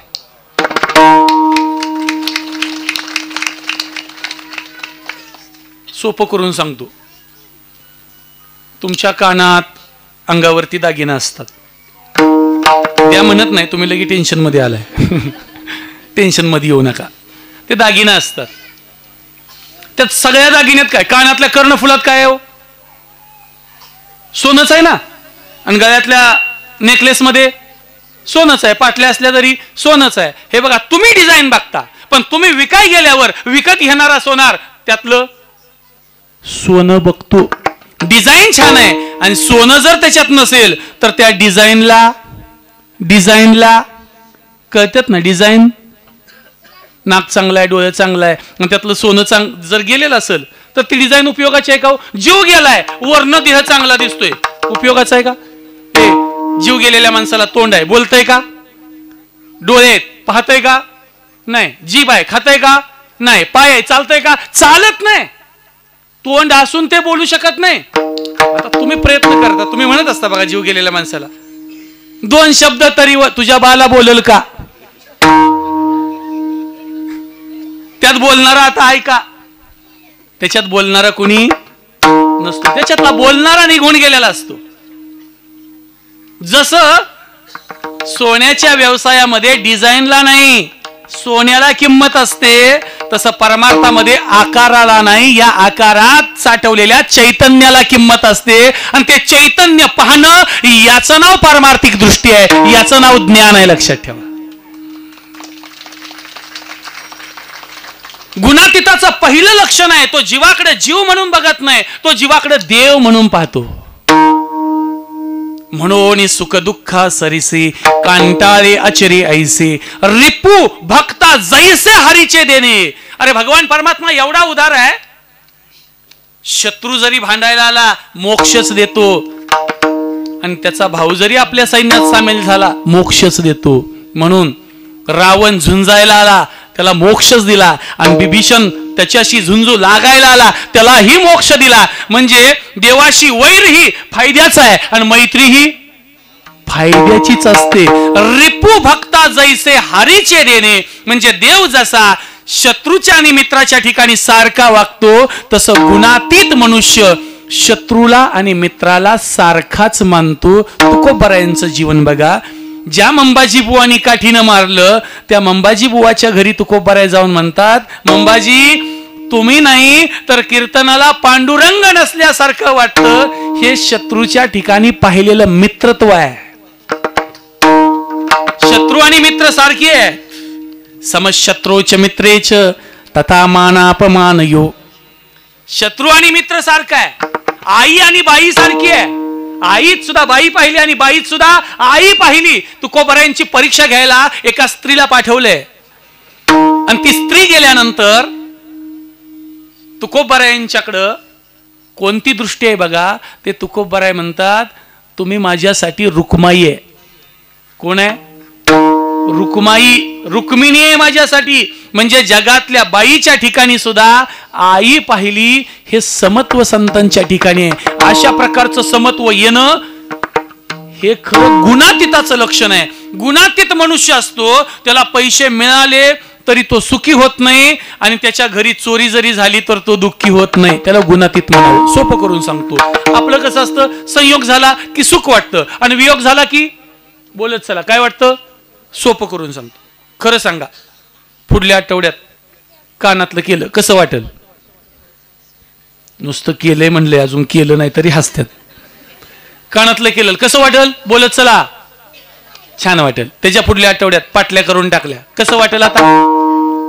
सोपं करून सांगतो. तुमच्या कानात अंगावरती दागिना असतात. त्या म्हणत नाही तुम्ही लगेच टेन्शन मध्ये आलाय. टेन्शन मध्ये येऊ नका. ते दागिना असतात. त्यात सगळ्या दागिन्यात काय? कानातल्या कर्णफुलात काय आहे? सोनच आहे ना. आणि गळ्यातल्या नेकलेस मध्ये सोनच आहे. पाटल्या असल्या तरी सोनच आहे. हे बघा तुम्ही डिझाईन बघता पण तुम्ही विकाय गेल्यावर विकत घेणारा सोनार त्यातलं सोनं बघतो. डिझाईन छान आहे आणि सोनं जर त्याच्यात नसेल तर त्या डिझाईनला कळतात ना. डिझाईन नाक चांगला आहे डोळे चांगला आहे आणि त्यातलं सोनं जर गेलेलं असेल तर ती डिझाईन उपयोगाची आहे का? जीव गेलाय वर्ण देह चांगला दिसतोय उपयोगाचा आहे का? जीव गेलेल्या माणसाला तोंड आहे बोलतंय का? डोळे पाहतोय का? नाही. जीभ आहे, खातोय का? नाही. पाय आहे, चालतोय का? चालत नाही. तोंड असून ते बोलू शकत नाही. आता तुम्ही प्रयत्न करता, तुम्ही म्हणत असता बघा जीव गेलेल्या माणसाला 2 शब्द तरी तुझ्या बाला बोलल का? त्यात बोलणारा आता ऐका, त्याच्यात बोलणारा कोणी नसतो, त्याच्यातला बोलणारा निघून गेलेला असतो. जसं सोन्याच्या व्यवसायामध्ये डिझाईनला नाही, सोन्याला किंमत असते, तसं परमार्थामध्ये आकाराला नाही, या आकारात साठवलेल्या चैतन्याला किंमत असते. आणि ते चैतन्य पाहणं याचं नाव पारमार्थिक दृष्टी आहे, याचं नाव ज्ञान आहे. लक्षात ठेवा. गुणातीताचं पहिलं लक्षण आहे, तो जीवाकडे जीव म्हणून बघत नाही, तो जीवाकडे देव म्हणून पाहतो. म्हणून सुख दुःखा सरिसे कांटाळे अचरे ऐसे रिपू भक्ता जैसे हरीचे देणे. अरे भगवान परमात्मा एवढा उदार आहे, शत्रू जरी भांडायला आला मोक्षच देतो, आणि त्याचा भाऊ जरी आपल्या सैन्यात सामील झाला मोक्षच देतो. म्हणून रावण झुंजायला आला त्याला मोक्षच दिला, आणि विभीषण त्याच्याशी झुंजू लागायला आला त्यालाही मोक्ष दिला. म्हणजे देवाशी वैर ही फायद्याचा आहे आणि मैत्री ही फायद्याचीच असते. रिपू भक्ता जैसे हरीचे देणे, म्हणजे देव जसा शत्रूच्या आणि मित्राच्या ठिकाणी सारखा वागतो, तसं गुणातीत मनुष्य शत्रूला आणि मित्राला सारखाच मानतो. तुकोबारायांचं जीवन बघा. ज्या मंबाजी बुवानी काठीनं मारलं त्या मंबाजी बुवाच्या घरी तुकोबाराय जाऊन म्हणतात, मंबाजी तुम्ही नाही तर कीर्तनाला पांडुरंग नसल्यासारखं वाटतं. हे शत्रूच्या ठिकाणी पाहिलेलं मित्रत्व आहे. शत्रू आणि मित्र सारखी आहे. समशत्रोच मित्रेच तथा मानापमान यो. शत्रू आणि मित्र सारखा आहे. आई आणि बाई सारखी आहे. आईत सुद्धा बाई पाहिली आणि बाईत सुद्धा आई पाहिली. तुकोबारायांची परीक्षा घ्यायला एका स्त्रीला पाठवले, आणि ती स्त्री गेल्यानंतर तुकोबारायांच्याकडं कोणती दृष्टी आहे बघा. ते तुकोबाराय म्हणतात, तुम्ही माझ्यासाठी रुक्माई आहे. कोण आहे? रुक्माई, रुक्मिणी आहे माझ्यासाठी. म्हणजे जगातल्या बाईच्या ठिकाणी सुद्धा आई पाहिली. हे समत्व संतांच्या ठिकाणी आहे. अशा प्रकारचं समत्व येणं हे खरं गुणातीताचं लक्षण आहे. गुणातीत मनुष्य असतो त्याला पैसे मिळाले तरी तो सुखी होत नाही, आणि त्याच्या घरी चोरी जरी झाली तर तो दुःखी होत नाही. त्याला गुणातीत म्हणावं. सोपं करून सांगतो. आपलं कसं असतं, संयोग झाला की सुख वाटतं, आणि वियोग झाला की बोलत चला काय वाटतं. सोपं करून सांगतो. खरं सांगा, पुढल्या आठवड्यात कानातलं केलं कसं वाटेल? नुसतं केलंय म्हणलंय, अजून केलं नाही तरी हसतात. कानातलं केलं कसं वाटेल? बोलत चला छान वाटेल. त्याच्या पुढल्या आठवड्यात पाटल्या करून टाकल्या कसं वाटेल? आता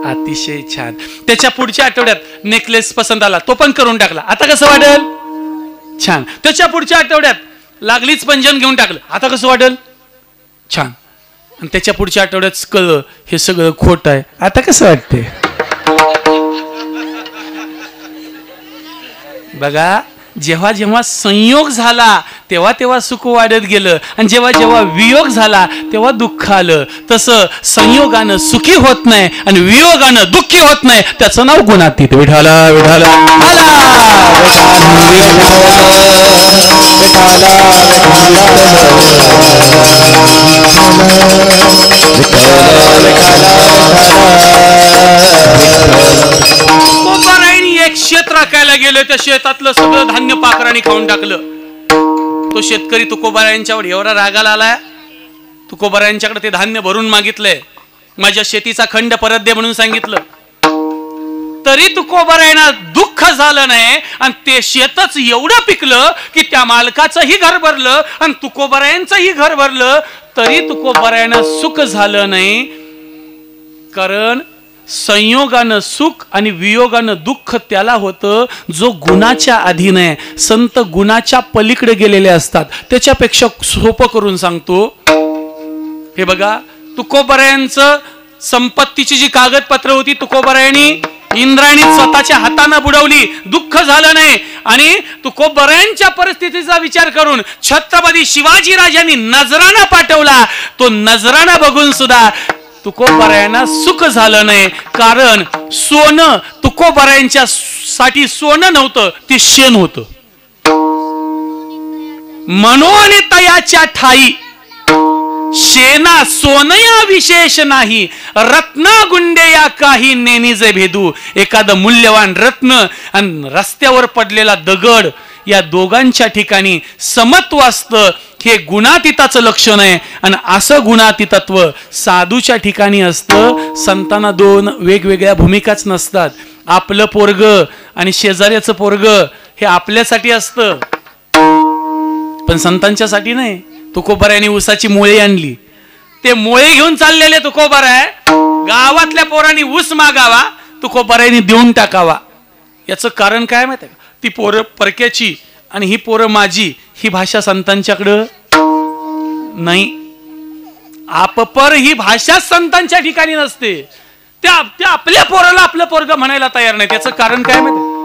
अतिशय छान. त्याच्या पुढच्या आठवड्यात नेकलेस पसंत आला, तो पण करून टाकला, आता कसं वाटेल? छान. त्याच्या पुढच्या आठवड्यात लागलीच पंजन घेऊन टाकलं, आता कसं वाटेल? छान. आणि त्याच्या पुढच्या आठवड्यात कळलं हे सगळं खोट आहे, आता कसं वाटते? बघा, जेव्हा जेव्हा संयोग झाला तेव्हा तेव्हा सुख वाढत गेलं, आणि जेव्हा जेव्हा वियोग झाला तेव्हा दुःख आलं. तसं संयोगानं सुखी होत नाही आणि वियोगानं दुःखी होत नाही, त्याचं नाव गुणातीत. विठाला विठाला एक शेत राखायला गेलं, त्या शेतातलं सगळं धान्य पाखरांनी खाऊन टाकलं. तो शेतकरी तुकोबारायांच्यावर एवढा रागाला आलाय, तुकोबारायांच्याकडे ते धान्य भरून मागितलंय, माझ्या शेतीचा खंड परत दे म्हणून सांगितलं. तरी तुकोबारायांना दुःख झालं नाही, आणि ते शेतच एवढं पिकलं की त्या मालकाचंही घर भरलं आणि तुकोबारायांचंही घर भरलं, तरी तुकोबारायांना सुख झालं नाही. कारण संयोगानं सुख आणि वियोगानं दुःख त्याला होतं जो गुणाच्या अधीन आहे. संत गुणाच्या पलीकडे गेलेले असतात. त्याच्यापेक्षा सोपं करून सांगतो, हे बघा, तुकोबारायांचं संपत्तीची जी कागदपत्र होती तुकोबारायांनी इंद्रायणी स्वतःच्या हाताने बुडवली, दुःख झालं नाही. आणि तुकोबारायांच्या परिस्थितीचा विचार करून छत्रपती शिवाजी राजांनी नजराणा पाठवला. तो नजराणा बघून सुद्धा तुकोबारायांना सुख झालं नाही, कारण सोनं तुकोबारायांच्या साठी सोनं नव्हतं, ते शेण होतं. म्हणून तयाच्या ठाई शेना सोनया विशेष नाही, रत्ना गुंडेया काही नेनिजे भेदू. एखादं मूल्यवान रत्न आणि रस्त्यावर पडलेला दगड या दोघांच्या ठिकाणी समत्व असतं, हे गुणातीताचं लक्षण आहे. आणि असं गुणातीतत्व साधूच्या ठिकाणी असतं. संतांना दोन वेगवेगळ्या भूमिकाच नसतात. आपलं पोरग आणि शेजाऱ्याचं पोरग हे आपल्यासाठी असतं, पण संतांच्यासाठी नाही. तुकोबारायांनी ऊसाची मोळी आणली, ते मोळे घेऊन चाललेले तुकोबाराय गावातल्या पोरांनी ऊस मागावा, तुकोबारायांनी देऊन टाकावा. याचं कारण काय माहिती आहे का? ती पोरं परक्याची आणि ही पोरं माझी, ही भाषा संतांच्याकडं नाही. आपपर ही भाषा संतांच्या ठिकाणी नसते. त्या आपल्या पोराला आपलं पोरग म्हणायला तयार नाही. त्याचं कारण काय माहिती?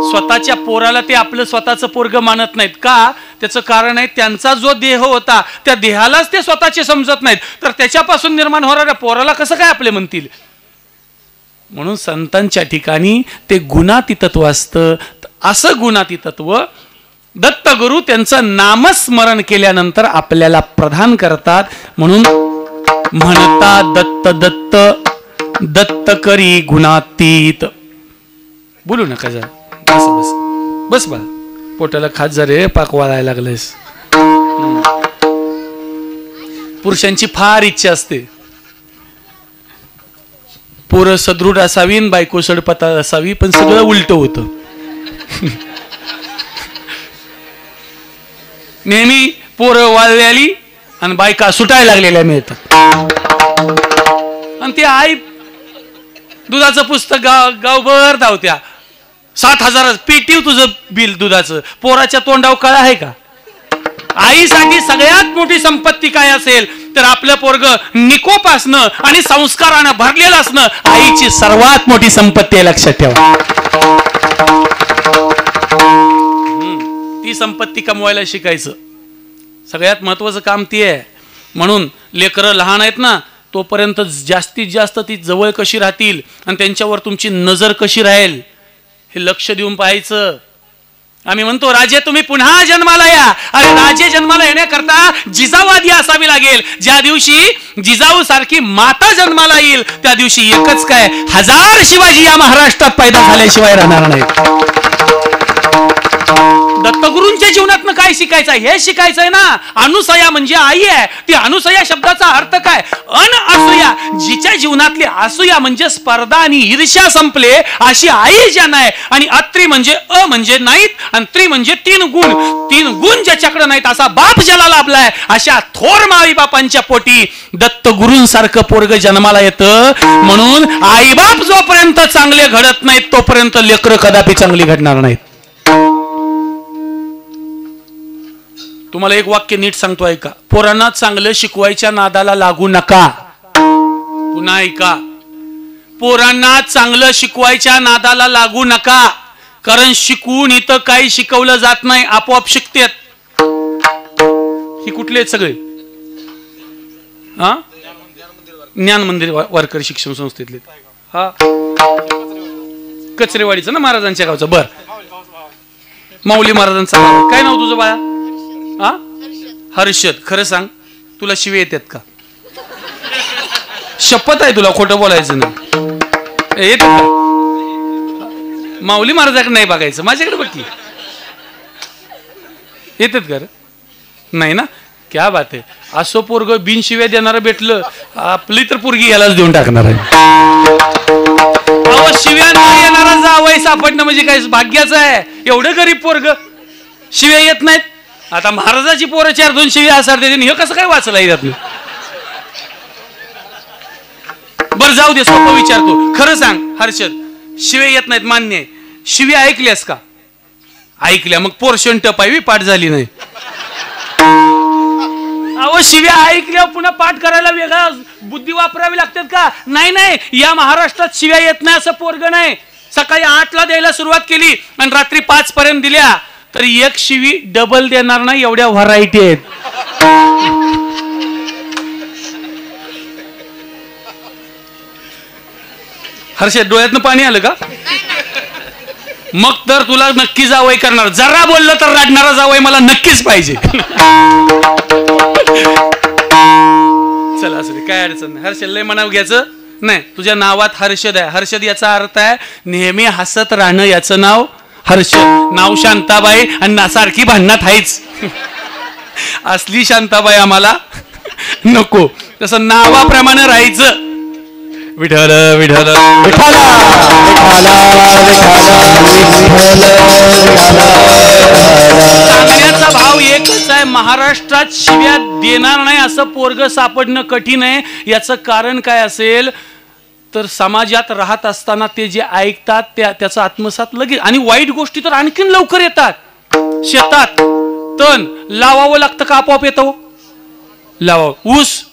स्वतःच्या पोराला ते आपलं स्वतःचं पोरग मानत नाहीत का? त्याचं कारण आहे, त्यांचा जो देह होता त्या देहालाच ते स्वतःचे समजत नाहीत, तर त्याच्यापासून निर्माण होणाऱ्या पोराला कसं काय आपले म्हणतील? म्हणून संतांच्या ठिकाणी ते गुणातीतत्व असतं. असं गुणातीतत्व दत्तगुरु त्यांचं नामस्मरण केल्यानंतर आपल्याला प्रदान करतात. म्हणून म्हणता दत्त दत्त दत्त करी गुणातीत. बोलू नका जरा, बस बस बस बा, पोटाला खात जा रे, पाक वाळायला लागलेस. पुरुषांची फार इच्छा असते, पोरं सदृढ असावी, बायको सडपता असावी, पण सगळं उलट होतं. नेहमी पोरं वाळलेली आणि बायका सुटायला लागलेल्या मिळतात. आणि ती आई दुधाचं पुस्तक गावभर धावत्या, 7,000 पेटीव तुझं बिल दुधाचं. पोराच्या तोंडावर कळा आहे का? आईसाठी सगळ्यात मोठी संपत्ती काय असेल तर आपलं पोरग निकोप असणं आणि संस्कारानं भरलेलं असणं आईची सर्वात मोठी संपत्ती आहे, लक्षात ठेवा. ती संपत्ती कमवायला शिकायचं सगळ्यात महत्वाचं काम ती आहे. म्हणून लेकरं लहान आहेत ना, तोपर्यंत जास्तीत जास्त ती जवळ कशी राहतील आणि त्यांच्यावर तुमची नजर कशी राहील हे लक्ष देऊन पाहायचं. आम्ही म्हणतो राजे तुम्ही पुन्हा जन्माला या. अरे राजे जन्माला येण्याकरता जिजावादी असावी लागेल. ज्या दिवशी जिजाऊ सारखी माता जन्माला येईल त्या दिवशी एकच काय, 1000 शिवाजी या महाराष्ट्रात पैदा झाल्याशिवाय राहणार नाही. दत्तगुरूंच्या जीवनातनं काय शिकायचं हे शिकायचंय ना. अनुसया म्हणजे आई आहे. ती अनुसया शब्दाचा अर्थ काय? अनअसूया. जिच्या जीवनातली असूया म्हणजे स्पर्धा आणि ईर्ष्या संपले अशी आई ज्यांना आहे. आणि अत्री म्हणजे अ म्हणजे नाहीत आणि त्री म्हणजे 3 गुण. 3 गुण ज्याच्याकडे नाहीत असा बाप ज्याला लाभलाय, अशा थोर माई बापांच्या पोटी दत्तगुरूंसारखं पोरग जन्माला येतं. म्हणून आई बाप जोपर्यंत चांगले घडत नाहीत तोपर्यंत लेकरं कदापि चांगली घडणार नाहीत. तुम्हाला एक वाक्य नीट सांगतो ऐका. पोरांना चांगलं शिकवायच्या नादाला लागू नका. पुन्हा ऐका, पोरांना चांगलं शिकवायच्या नादाला लागू नका. कारण शिकवून इथं काही शिकवलं जात नाही, आपोआप शिकतेत. ही कुठले आहेत सगळे? हा, ज्ञान मंदिर वारकरी शिक्षण संस्थेतले. हा, कचरेवाडीचं ना, महाराजांच्या गावचं. बर, माऊली महाराजांचा गाव. काय नाव तुझं बाळा? हा, हर्षद. खरं सांग, तुला शिवे येतात का? शपथ आहे तुला, खोटं बोलायचं नाही. येतात का? माऊली महाराजाकडे नाही बघायचं, माझ्याकडे बघ की. येतात का? नाही ना, क्या बात आहे. असं पोरग बिनशिव्या देणारं भेटलं, आपली तर पोरगी यालाच देऊन टाकणार आहे. शिव्या न येणारा जावई सापडणं म्हणजे काय भाग्याचं आहे. एवढं गरीब पोरग, शिव्या येत नाहीत. आता महाराजाची पोरं 4-2 शिव्या असणार देते, हे कसं काय वाचला यातलं? बरं जाऊ दे, सोपं विचारतो. खरं सांग हर्षद, शिव्या येत नाहीत मान्य आहे. शिव्या ऐकल्यास का? ऐकल्या. मग पोर्शन टपावी पाठ झाली नाही. अहो शिव्या ऐकल्या पुन्हा पाठ करायला वेगळा बुद्धी वापरावी लागतात का? नाही नाही, या महाराष्ट्रात शिव्या येत नाही असं पोरग नाही. सकाळी 8ला द्यायला सुरुवात केली आणि रात्री 5 पर्यंत दिल्या तर एक शिवी डबल देणार नाही, एवढ्या व्हरायटी आहेत. हर्षद डोळ्यातनं पाणी आलं का? मग तर तुला नक्की जावई करणार. जरा बोललं तर रडणारा जावई मला नक्कीच पाहिजे. चला असं काय अडचण नाही. हर्षद लय मनाव घ्यायचं नाही. तुझ्या नावात हर्षद आहे. हर्षद याचा अर्थ आहे नेहमी हसत राहणं, याचं नाव हर्षद. नाव शांताबाई आणि सारखी भांडणात आहेच. असली शांताबाई आम्हाला नको. तसं नावाप्रमाणे राहायचं. विठ्ठल विठ्ठल विठ्ठला सांगण्याचा भाव एकच आहे. महाराष्ट्रात शिव्या देणार नाही असं पोरग सापडणं कठीण आहे. याचं कारण काय असेल तर समाजात राहत असताना ते जे ऐकतात त्याचा आत्मसात लगेच. आणि वाईट गोष्टी तर आणखीन लवकर येतात. शेतात तण लावावं लागतं का आपोआप येतं? लावावं. ऊस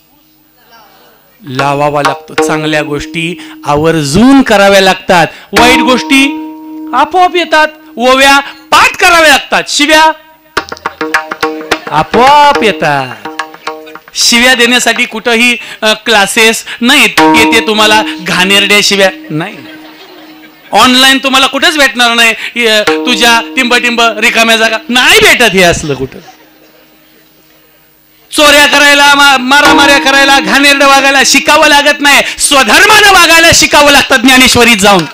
लावावा लागतो. चांगल्या गोष्टी आवर्जून कराव्या लागतात. वाईट गोष्टी आपोआप येतात. ओव्या पाठ कराव्या लागतात. शिव्या आपोआप येतात. शिव्या देण्यासाठी कुठंही क्लासेस नाहीत. येते तुम्हाला घाणेरड्या शिव्या नाही. ऑनलाईन तुम्हाला कुठेच भेटणार नाही. तुझ्या टिंब रिकाम्या जागा नाही भेटत. हे असलं कुठं चोऱ्या करायला, मारामाऱ्या करायला, घाणेरडं वागायला शिकावं लागत नाही. स्वधर्मानं वागायला शिकावं लागतं ज्ञानेश्वरीत जाऊन.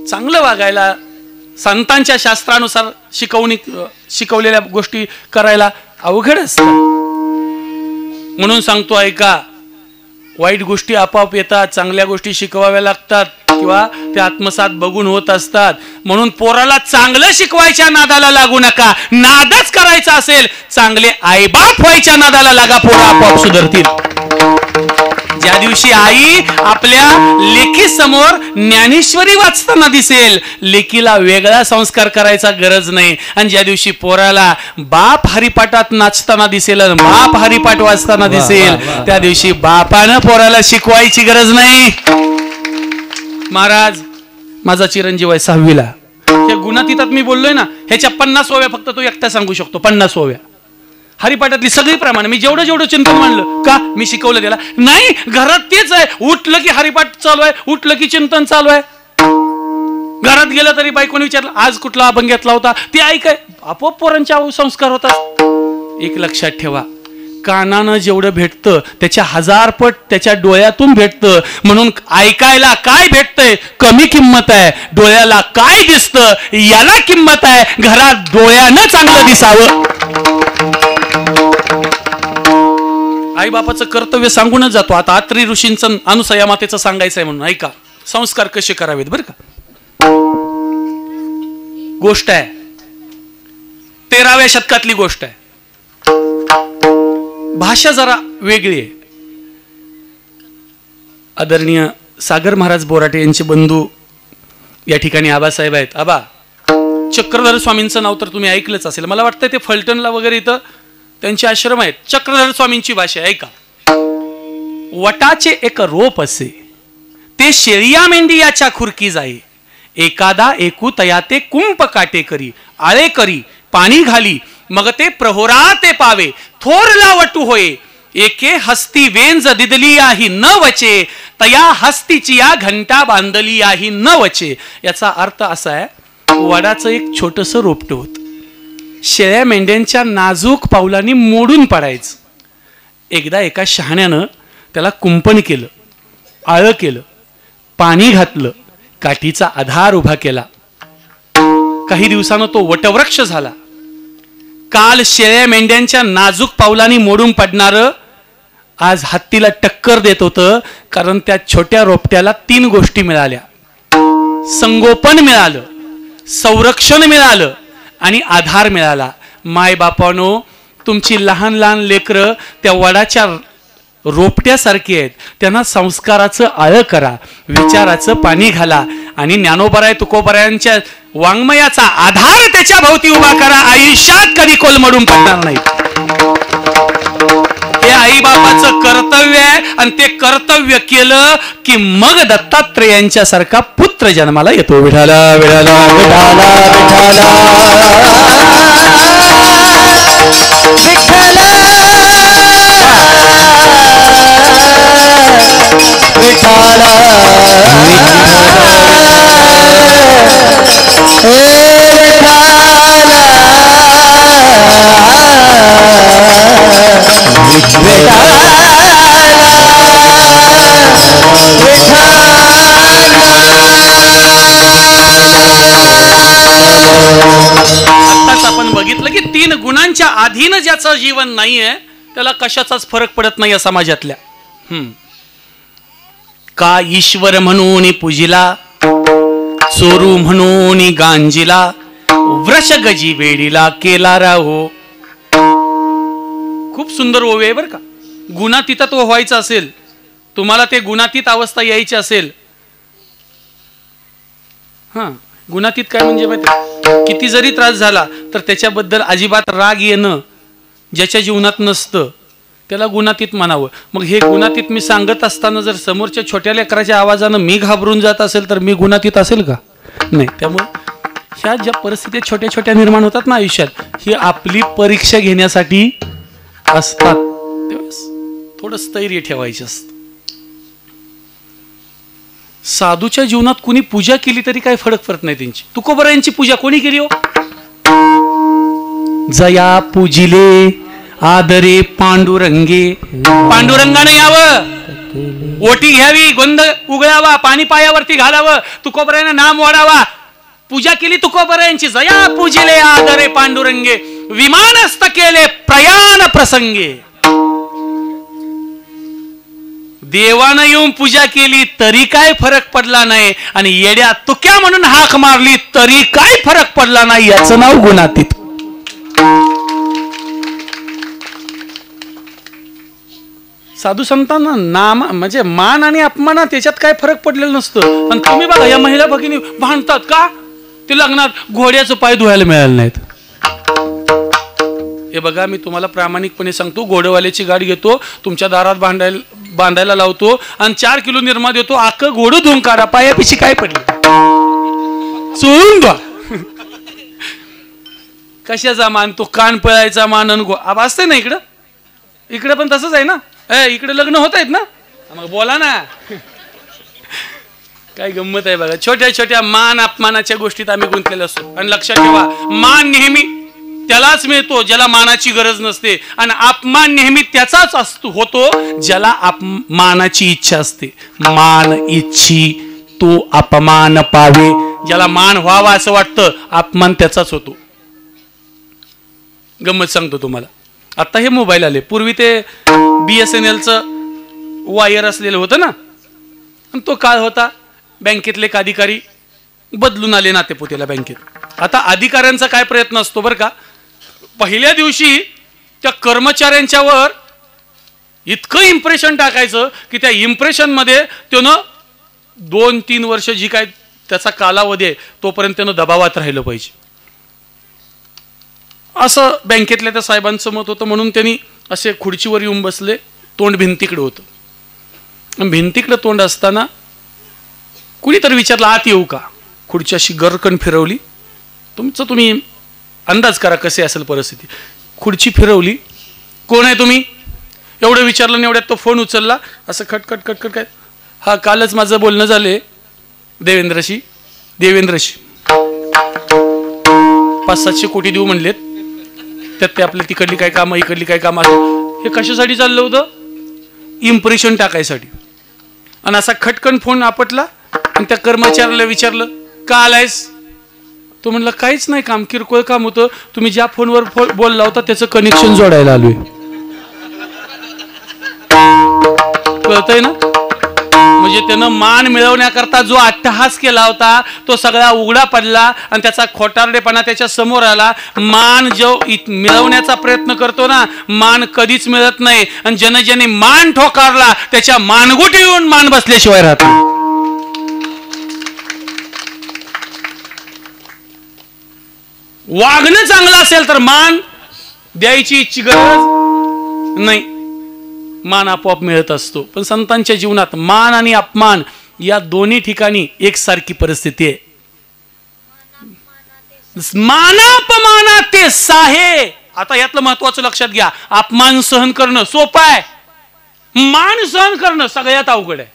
चांगलं वागायला संतांच्या शास्त्रानुसार शिकवलेल्या गोष्टी करायला अवघड असतं. म्हणून सांगतो ऐका, वाईट गोष्टी आपोआप येतात. चांगल्या गोष्टी शिकवाव्या लागतात किंवा ते आत्मसात बघून होत असतात. म्हणून पोराला चांगलं शिकवायच्या नादाला लागू नका. नादच करायचा असेल चांगले आईबाप व्हायच्या नादाला लागा. पोरं आपोआप सुधारतील. ज्या दिवशी आई आपल्या लेकी समोर ज्ञानेश्वरी वाचताना दिसेल, लेकीला वेगळा संस्कार करायचा गरज नाही. आणि ज्या दिवशी पोराला बाप हरिपाठात नाचताना दिसेल, बाप हरिपाठ वाचताना दिसेल, त्या दिवशी बापानं पोराला शिकवायची गरज नाही. महाराज माझा चिरंजीव आहे 6वीला. त्या गुणातीतात मी बोललोय ना, ह्याच्या 50 ओव्या फक्त तो एकटा सांगू शकतो. 50 ओव्या हरिपाठातली सगळी प्रमाणे. मी जेवढं चिंतन मांडलं का मी शिकवलं त्याला नाही. घरात तेच आहे. उठलं की हरिपाठ चालू आहे, उठलं की चिंतन चालू आहे. घरात गेलं तरी बायकोने विचारलं आज कुठला अभंग घेतला होता, ते ऐकाय. आपोआप पोरांच्या संस्कार होतात. एक लक्षात ठेवा, कानानं जेवढं भेटतं त्याच्या 1000 पट त्याच्या डोळ्यातून भेटतं. म्हणून ऐकायला काय भेटतंय कमी किंमत आहे. डोळ्याला काय दिसतं याला किंमत आहे. घरात डोळ्यानं चांगलं दिसावं. आई बापाचं कर्तव्य सांगूनच जातो. आता आत्री ऋषींचं अनुसया मातेचं सांगायचं आहे म्हणून ऐका. संस्कार कसे करावेत बरं का. गोष्ट आहे 13व्या शतकातली गोष्ट आहे. भाषा जरा वेगळी आहे. आदरणीय सागर महाराज बोराटे यांचे बंधू या ठिकाणी आबासाहेब आहेत. आबा चक्रधर स्वामींचं नाव तर तुम्ही ऐकलंच असेल. मला वाटतं ते फलटणला वगैरे इथं त्यांचे आश्रम आहेत. चक्रधर स्वामींची भाषा आहे ऐका. वटाचे एक रोप असे, ते शेळिया मेंढियाच्या खुरकी जाई. एकादा एकू तया ते कुंप काटे करी. आळे करी पाणी घाली, मग ते प्रहोरा ते पावे. थोरला वटू होय, एके हस्ती वेंज दिदली आही न वचे. तया हस्तीची या घंटा बांधली आही न वचे. याचा अर्थ असा आहे, वडाचं एक छोटस रोपट होत. शेळ्या मेंढ्यांच्या नाजूक पावलांनी मोडून पडायचं. एकदा एका शहाण्यानं त्याला कुंपण केलं, आळं केलं, पाणी घातलं, काठीचा आधार उभा केला. काही दिवसानं तो वटवृक्ष झाला. काल शेळ्या मेंढ्यांच्या नाजूक पावलांनी मोडून पडणारं आज हत्तीला टक्कर देत होतं. कारण त्या छोट्या रोपट्याला 3 गोष्टी मिळाल्या. संगोपन मिळालं, संरक्षण मिळालं आणि आधार मिळाला. माय बापानो, तुमची लहान लहान लेकरं त्या वडाच्या रोपट्यासारखी आहेत. त्यांना संस्काराचं आळं करा, विचाराचं पाणी घाला आणि ज्ञानोबराय तुकोबरायांच्या वाङ्मयाचा आधार त्याच्या भोवती उभा करा. आयुष्यात कधी कोलमडून पडणार नाही. हे आई बापाचं कर्तव्य आहे. आणि ते कर्तव्य केलं की मग दत्तात्रेयांच्या सारखा पुत्र जन्माला येतो. विठाला विठाला विठाला विठाला आताच आपण बघितलं की 3 गुणांच्या अधीन ज्याचं जीवन नाहीये त्याला कशाचाच फरक पडत नाही या समाजातल्या. का ईश्वर म्हणून पूजिला, चोरू म्हणून गांजिला, वृषगजी वेडीला केला राहो. खूप सुंदर ओवी आहे बरं का. गुणातीत व्हायचं असेल, तुम्हाला ते गुणातीत अवस्था यायची असेल. गुणातीत काय म्हणजे माहिती, किती जरी त्रास झाला तर त्याच्याबद्दल अजिबात राग येणं ज्याच्या जीवनात नसतं त्याला गुणातीत म्हणावं. मग हे गुणातीत मी सांगत असताना जर समोरच्या छोट्या लेकराच्या आवाजानं मी घाबरून जात असेल तर मी गुणातीत असेल का? नाही. त्यामुळे ह्या ज्या परिस्थिती छोट्या छोट्या निर्माण होतात ना आयुष्यात, ही आपली परीक्षा घेण्यासाठी असतात. त्यावेळेस थोडं स्थैर्य ठेवायचं असतं. साधूच्या जीवनात कुणी पूजा केली तरी काही फरक पडत नाही त्यांची. तुकोबरायांची पूजा कोणी केली हो? जया पूजिले आदरे पांडुरंगे. पांडुरंगाने यावं, ओटी घ्यावी, गोंद उगळावा, पाणी पायावरती घालावं, तुकोबरायांना नाम वाढावा. पूजा केली तुकोबरायांची. जया पूजिले आदरे पांडुरंगे, विमानस्थ केले प्रयाण प्रसंगे. देवानं येऊन पूजा केली तरी काय फरक पडला नाही, आणि येड्या तुक्या म्हणून हाक मारली तरी काय फरक पडला नाही. याचं नाव गुणातीत. साधू संतांना नाम म्हणजे मान आणि अपमान त्याच्यात काय फरक पडलेला नसतं. आणि तुम्ही बघा या महिला भगिनी भांडतात का? ते लग्नात घोड्याचं पाय धुवायला मिळाले नाहीत. हे बघा, मी तुम्हाला प्रामाणिकपणे सांगतो, घोडवाल्याची गाडी घेतो, तुमच्या दारात बांधायला लावतो आणि 4 किलो निरमा देतो, आकं घोडं धुवून काढा, पायापिशी काय पडली चोळून द्या. कशाचा मान? तो कान पळायचा मान. अब असते ना इकडं, इकडे पण तसंच आहे ना. इकडे लग्न होत आहेत ना, मग बोला ना. काय गंमत आहे बघा. छोट्या छोट्या मान अपमानाच्या गोष्टीत आम्ही गुंतलेलो असतो. आणि लक्षात ठेवा, मान नेहमी त्यालाच मिळतो ज्याला मानाची गरज नसते, आणि अपमान नेहमी त्याचाच असतो होतो ज्याला मानाची इच्छा असते. मान इच्छी तो अपमान पावे. ज्याला मान व्हावा असं वाटतं, अपमान त्याचाच होतो. गंमत सांगतो तुम्हाला. आता हे मोबाईल आले, पूर्वी ते BSNLचं वायर असलेलं होतं ना, आणि तो काळ होता. बँकेतले एक अधिकारी बदलून आले नातेपुतेला बँकेत. आता अधिकाऱ्यांचा काय प्रयत्न असतो बरं का, पहिल्या दिवशी त्या कर्मचाऱ्यांच्यावर इतकं इम्प्रेशन टाकायचं की त्या इम्प्रेशनमध्ये त्यानं 2-3 वर्ष जी काय त्याचा कालावधी आहे तोपर्यंत त्यानं दबावात राहिलं पाहिजे, असं बँकेतल्या त्या साहेबांचं मत होतं. म्हणून त्यांनी असे खुर्चीवर येऊन बसले, तोंड भिंतीकडे होतं. भिंतीकडे तोंड असताना कुणीतरी विचारलं, आत येऊ का? खुर्ची अशी गरकन फिरवली. तुम्ही अंदाज करा कसे असेल परिस्थिती. खुर्ची फिरवली. कोण आहे तुम्ही? एवढं विचारलं, एवढ्यात तो फोन उचलला. असं खटखट खटखट काय, हा कालच माझं बोलणं झाले देवेंद्रशी. 500-700 कोटी देऊ म्हणलेत, त्यात ते आपल्या तिकडली काय कामं इकडली काय कामं. हे कशासाठी चाललं होतं? इम्प्रेशन टाकायसाठी. आणि असा खटकन फोन आपटला आणि त्या कर्मचाऱ्याला विचारलं, का आलायस? तो म्हणला, काहीच नाही, काम किरकोळ काम होतं. तुम्ही ज्या फोनवर बोलला होता त्याचं कनेक्शन जोडायला आलोय. कळतंय ना? म्हणजे त्यानं मान मिळवण्याकरता जो अट्टहास केला होता तो सगळा उघडा पडला आणि त्याचा खोटारडेपणा त्याच्या समोर आला. मान जो मिळवण्याचा प्रयत्न करतो ना, मान कधीच मिळत नाही. आणि ज्याने मान ठोकारला त्याच्या मानगुटी येऊन मान बसल्याशिवाय राहत नाही. वागणं चांगलं असेल तर मान द्यायची इच्छा गरज नाही, मान आपोआप मिळत असतो. पण संतांच्या जीवनात मान आणि अपमान या दोन्ही ठिकाणी एकसारखी परिस्थिती आहे. मानापमाना ते साहे. आता यातलं महत्वाचं लक्षात घ्या. अपमान सहन करणं सोपं आहे, मान सहन करणं सगळ्यात अवघड आहे.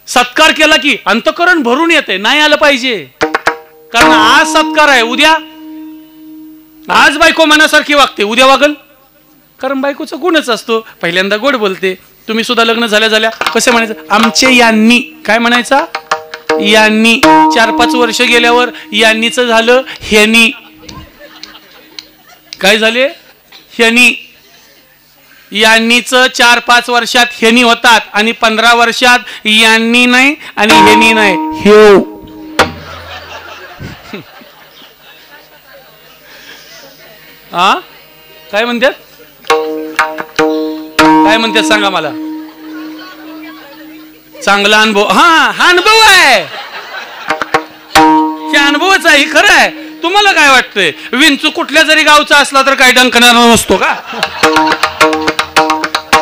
सत्कार केला की अंतःकरण भरून येते, नाही आलं पाहिजे. कारण आज सत्कार आहे, उद्या आज बायको मनासारखी वागते, उद्या वागल कारण बायकोचा गुणच असतो, पहिल्यांदा गोड बोलते. तुम्ही सुद्धा लग्न झाल्या झाल्या कसं म्हणायचं, आमचे यांनी, काय म्हणायचा, यांनी. 4-5 वर्ष गेल्यावर यांनीच झालं ह्यानी. काय झाले, ह्यानी. यांनीच 4-5 वर्षात ह्यानी होतात आणि 15 वर्षात यांनी नाही आणि ह्यानी नाही, ह्यो. हा काय म्हणतात, काय म्हणतात सांगा मला. चांगला अनुभव, हा अनुभव आहे, हे अनुभवच आहे, खरं आहे. तुम्हाला काय वाटतंय, विंचू कुठल्या जरी गावचा असला तर काय डंकणार नसतो का.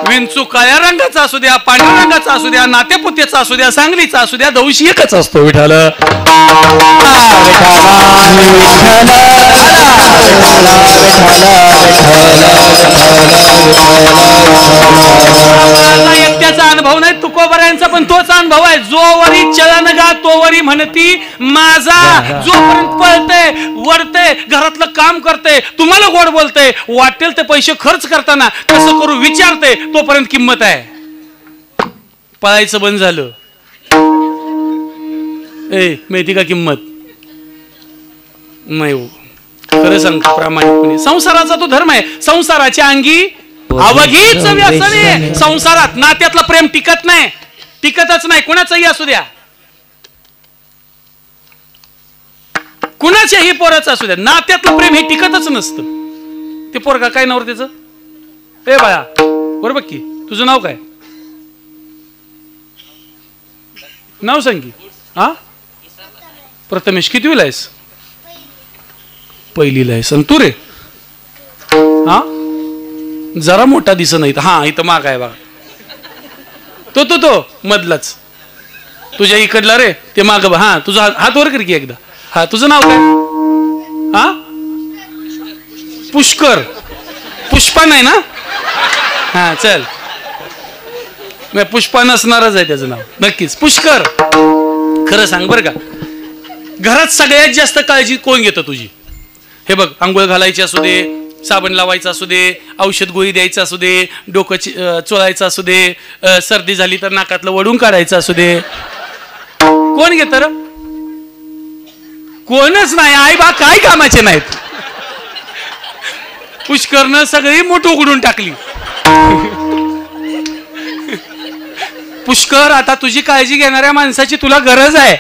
विंचू काळ्या रंगाचा असू द्या, पांढऱ्या रंगाचा असू द्या, नातेपुतेचा असू द्या, सांगलीचा असू द्या, दौशी एकच असतो. विठाल एकट्याचा अनुभव नाही, तुकोबऱ्यांचा पण तोच अनुभव आहे. जोवरी चलन गा तोवरी म्हणती माझा. जोपर्यंत पळते, वडते, घरातलं काम करते, तुम्हाला गोड बोलते, वाटेल ते पैसे खर्च करताना कसं करू विचारते, तोपर्यंत किंमत आहे. पळायचं बंद झालं, माहिती का किंमत नाही हो. खरं सांगतो प्रामाणिकपणे, संसाराचा तो धर्म आहे. संसाराच्या अंगी अवघीच व्यसन आहे. संसारात नात्यातलं प्रेम टिकत नाही, टिकतच नाही. कुणाचंही असू द्या, कुणाच्याही पोराचं असू द्या, नात्यातलं प्रेम हे टिकतच नसतं. ते पोरगा काय नाव त्याचं, ए बाळा बरोबर की, तुझं नाव काय, नाव सांगी. हा प्रथमेश, कितवीला आहेस, पहिलीला आहेस. आणि तू रे, हा जरा मोठा दिसत नाही. हा इथं माग आहे बघा, तो मधलाच तुझ्या इकडला रे, ते माग. हा तुझा हात वर कर की एकदा. हा तुझं नाव काय, हा पुष्कर, पुष्पा नाही ना. हा चल, पुष्पा नसणारच आहे त्याचं नाव नक्कीच, पुष्कर. खरं सांग बरं का, घरात सगळ्यात जास्त काळजी कोण घेतं तुझी. हे बघ, आंघोळ घालायची असू दे, साबण लावायचं असू दे, औषध गोळी द्यायचं असू दे, डोकं चोळायचं असू दे, सर्दी झाली तर नाकातलं वडून काढायचं असू दे, कोण घेतं र, कोणच नाही. आई बा काय कामाचे नाहीत. पुष्करनं सगळी मूठ उघडून टाकली. पुष्कर, आता तुझी काळजी घेणाऱ्या माणसाची तुला गरज आहे.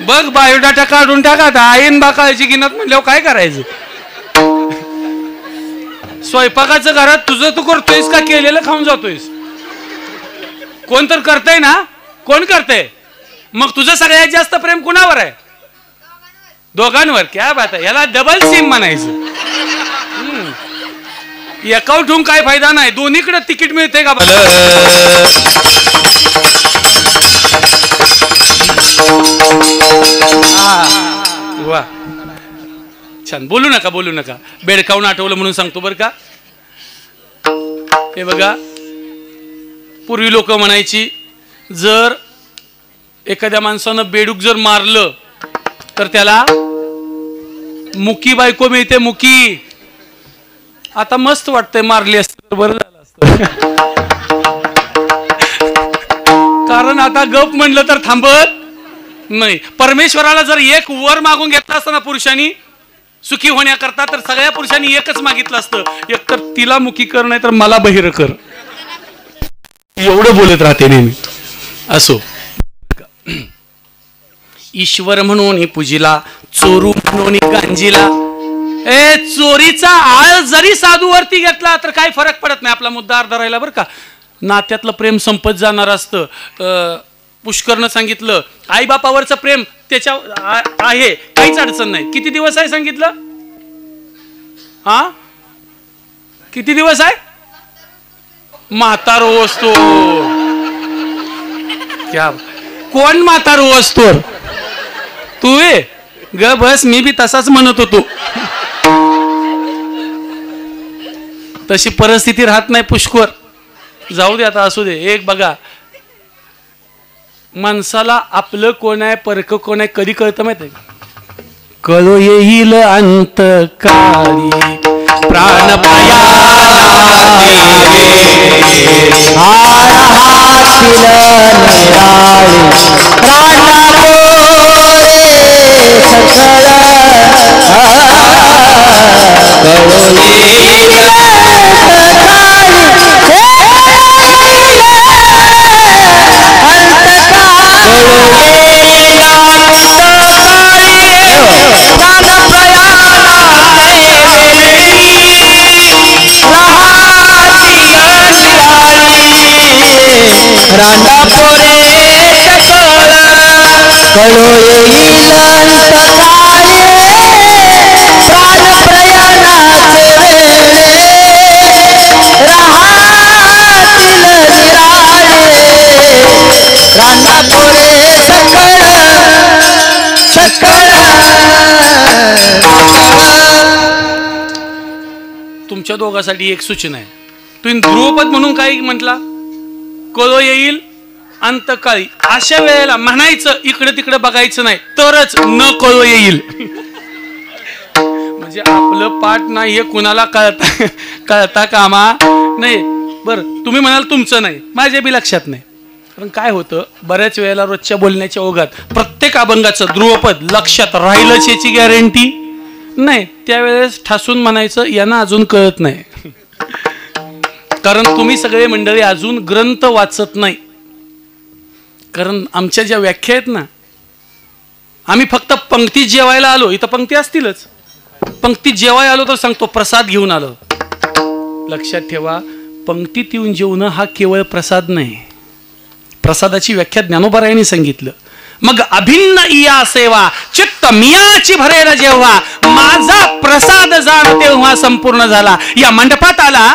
बघ बायोडाटा काढून टाका. आईन बा काळजी घेण्यात म्हणल्यावर काय करायचं. स्वयंपाकाचं घरात तुझं तू करतोयस का केलेलं खाऊन जातोयस. कोण तर करतय ना, कोण करतय. मग तुझं सगळ्यात जास्त प्रेम कुणावर आहे, दोघांवर. क्या बात आहे, याला डबल सिम म्हणायचं. अकाउंट होऊन काय फायदा नाही, दोन्हीकडे तिकीट मिळते का. वा छान. बोलू नका, बोलू नका. बेडकावून आठवलं म्हणून सांगतो बरं का. हे बघा, पूर्वी लोक म्हणायची, जर एखाद्या माणसानं बेडूक जर मारलं तर त्याला मुकी बायको मिळते, मुकी. आता मस्त वाटतंय, मारली असते तर बरं झालं असतं. कारण आता गप म्हणलं तर थांबत नाही. परमेश्वराला जर एक वर मागून घेतला असता ना पुरुषांनी सुखी होण्याकरता, तर सगळ्या पुरुषांनी एकच मागितलं असतं, एक तर तिला मुखी कर, नाही तर मला बहिर कर. एवढं बोलत राहते नेहमी. असो, ईश्वर म्हणून पूजिला, चोरू म्हणून गांजीला. चोरीचा आळ जरी साधूवरती घेतला तर काही फरक पडत नाही. आपला मुद्दा अर्धा राहिला बरं का. नात्यातलं प्रेम संपत जाणार असतं. पुष्करनं सांगितलं, आई बापावरचं प्रेम त्याच्या आहे, काहीच अडचण नाही. किती दिवस आहे सांगितलं, हा किती दिवस आहे, म्हातारो असतो. क्या कोण म्हातारो असतो, तू आहे ग बस. मी बी तसाच म्हणत होतो. तशी परिस्थिती राहत नाही पुष्कर. जाऊ दे आता, असू दे. एक बघा, माणसाला आपलं कोण आहे परक कोण आहे कधी कळतं माहिती आहे का. कळो येईल अंत काळी प्राण रांडा पोरे कळो येईल अंतकाळी प्राण प्रयाणाचे वेळे राहतील निराळे रांडा पोरे सकळ तुमच्या दोघांसाठी एक सूचना आहे. तुम्ही ध्रुवपद म्हणून काय म्हटला? कळो येईल अंतकाळी. अशा वेळेला म्हणायचं, इकडे तिकडे बघायचं नाही, तरच न कळो येईल. म्हणजे आपलं पाठ नाही हे कुणाला कळता कामा नाही. बर, तुम्ही म्हणाल तुमचं नाही, माझ्या बी लक्षात नाही. कारण काय होतं, बऱ्याच वेळेला रोजच्या बोलण्याच्या ओघात प्रत्येक अभंगाचं ध्रुवपद लक्षात राहिलंच याची गॅरंटी नाही. त्यावेळेस ठासून म्हणायचं यांना अजून कळत नाही. कारण तुम्ही सगळे मंडळी अजून ग्रंथ वाचत नाही. कारण आमच्या ज्या व्याख्या आहेत ना, आम्ही फक्त पंक्तीत जेवायला आलो, इथं पंक्ती असतीलच, पंक्तीत जेवायला आलो तर सांगतो प्रसाद घेऊन आलो. लक्षात ठेवा, पंक्तीत येऊन जेवणं हा केवळ प्रसाद नाही. प्रसादाची व्याख्या ज्ञानोबरायांनी सांगितलं. मग अभिन्न इया सेवा चित्त मियाची भरेल जेव्हा माझा प्रसाद जाण तेव्हा संपूर्ण झाला. या मंडपात आला,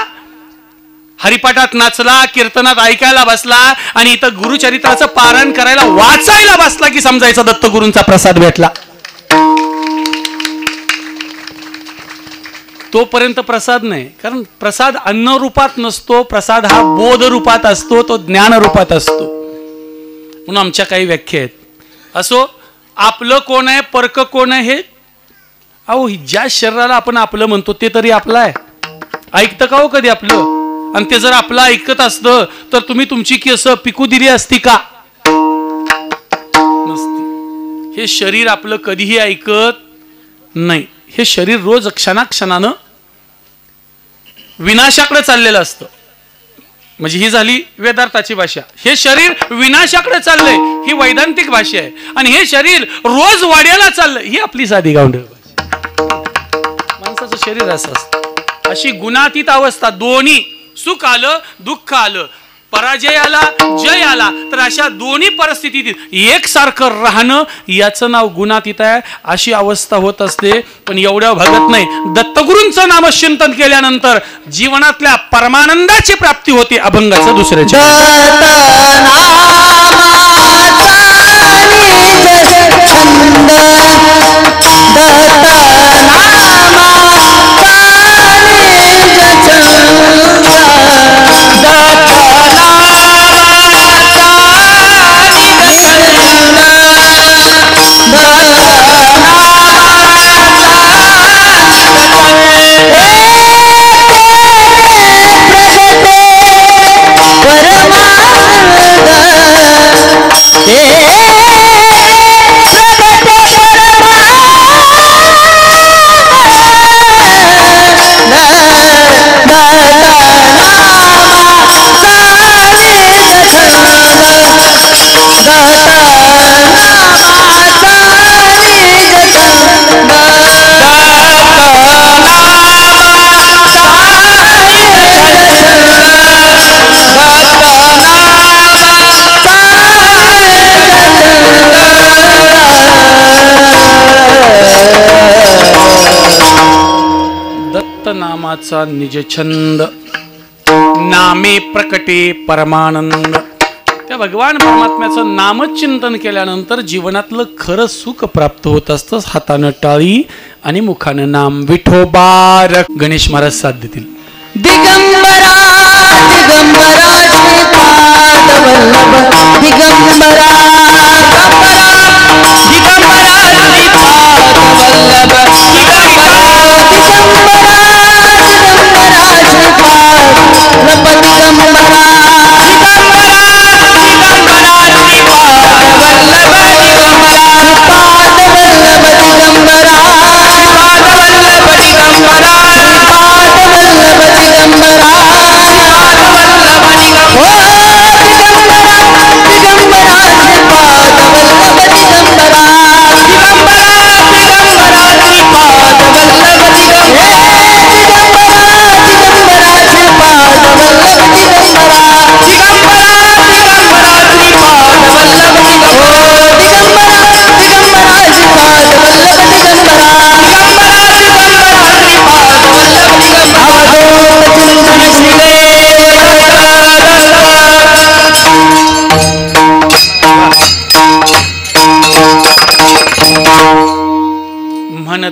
हरिपाठात नाचला, कीर्तनात ऐकायला बसला आणि इथं गुरुचरित्राचं पारायण करायला वाचायला बसला की समजायचा दत्तगुरूंचा प्रसाद भेटला. तोपर्यंत प्रसाद नाही. कारण प्रसाद अन्न रूपात नसतो, प्रसाद हा बोध रूपात असतो, तो ज्ञान रूपात असतो. म्हणून आमच्या काही व्याख्या आहेत. असो, आपलं कोण आहे परक कोण आहे हे, अहो ज्या शरीराला आपण आपलं म्हणतो ते तरी आपलं आहे. ऐकतं का हो कधी आपलं? आणि ते जर आपलं ऐकत असतं तर तुम्ही तुमची केस पिकू दिली असती का? नसती. हे शरीर आपलं कधीही ऐकत नाही. हे शरीर रोज क्षणाक्षणानं विनाशाकडे चाललेलं असतं. म्हणजे ही झाली वेदार्थाची भाषा. हे शरीर विनाशाकडे चाललंय ही वैदांतिक भाषा आहे. आणि हे शरीर रोज वाड्याला चाललंय ही आपली साधी गावंढळ भाषा. माणसाचं शरीर असं असतं. अशी गुणातीत अवस्था, दोन्ही सुख आलं दुःख आलं, पराजय आला जय आला, तर अशा दोन्ही परिस्थितीत एकसारखं राहणं याचं नाव गुणातीत आहे. अशी अवस्था होत असते. पण एवढं भागत नाही. दत्तगुरूंचं नामचिंतन केल्यानंतर जीवनातल्या परमानंदाची प्राप्ती होते. अभंगाचं दुसऱ्याच्या नामाचा निजछंद नामे प्रकटे परमानंद. त्या भगवान परमात्म्याचं नामचिंतन केल्यानंतर जीवनातलं खरं सुख प्राप्त होत असतं. हातानं टाळी आणि मुखानं नाम. विठोबार. गणेश महाराज साथ देतील. दिगंबरा दिगंबरा श्रीपाद वल्लभ दिगंबरा दिगंबरा श्रीपाद वल्लभ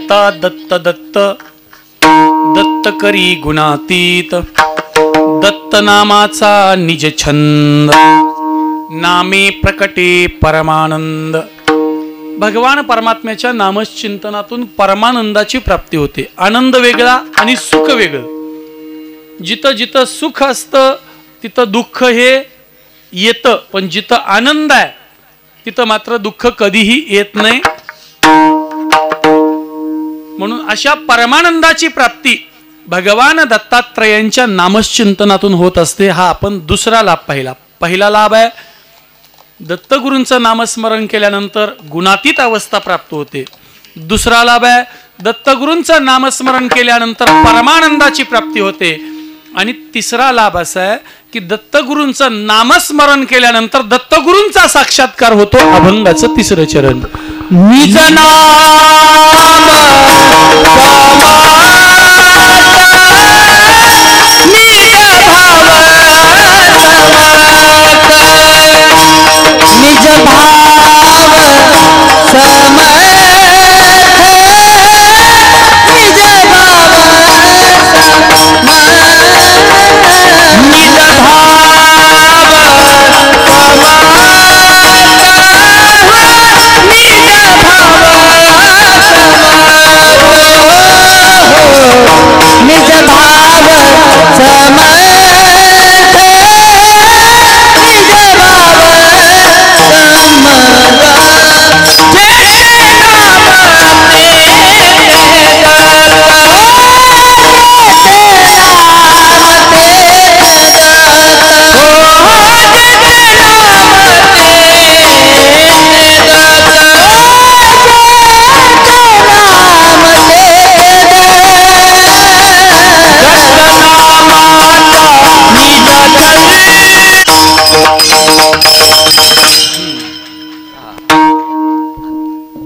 दत्ता दत्त दत्त दत्त करी गुणातीत, दत्त नामाचा निज छंद, नामे प्रकटे परमानंद. भगवान परमात्म्याच्या नामचिंतनातून परमानंदाची प्राप्ती होते. आनंद वेगळा आणि सुख वेगळं. जिथं जिथं सुख असतं तिथं दुःख हे येतं, पण जिथं आनंद आहे तिथं मात्र दुःख कधीही येत नाही. म्हणून अशा परमानंदाची प्राप्ती भगवान दत्तात्रयांच्या नामचिंतनातून होत असते. हा आपण दुसरा लाभ पाहिला. पहिला लाभ आहे दत्तगुरूंचं नामस्मरण केल्यानंतर गुणातीत अवस्था प्राप्त होते. दुसरा लाभ आहे दत्तगुरूंचं नामस्मरण केल्यानंतर परमानंदाची प्राप्ती होते. आणि तिसरा लाभ असा आहे की दत्तगुरूंचं नामस्मरण केल्यानंतर दत्तगुरूंचा साक्षात्कार होतो. अभंगाचं तिसरं चरण. निज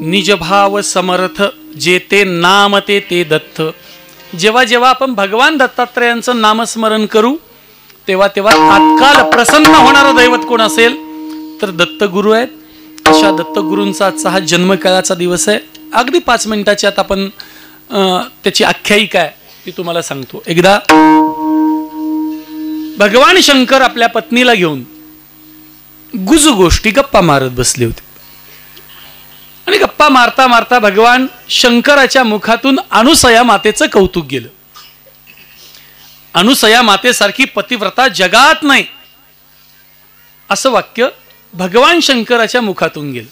निज भाव समर्थ जेते नाम ते ते दत्त. जेव्हा जेव्हा आपण भगवान दत्तात्रयांचं नामस्मरण करू तेव्हा तेव्हा तात्काळ प्रसन्न होणारं दैवत कोण असेल तर दत्तगुरु आहेत. अशा दत्तगुरूंचा आजचा हा जन्मकाळाचा दिवस आहे. अगदी 5 मिनिटाच्या आत आपण त्याची आख्यायिका आहे ती तुम्हाला सांगतो. एकदा भगवान शंकर आपल्या पत्नीला घेऊन गुजू गोष्टी गप्पा मारत बसले होते. आणि गप्पा मारता मारता भगवान शंकराच्या मुखातून अनुसया मातेचं कौतुक गेलं. अनुसया मातेसारखी पतिव्रता जगात नाही असं वाक्य भगवान शंकराच्या मुखातून गेलं.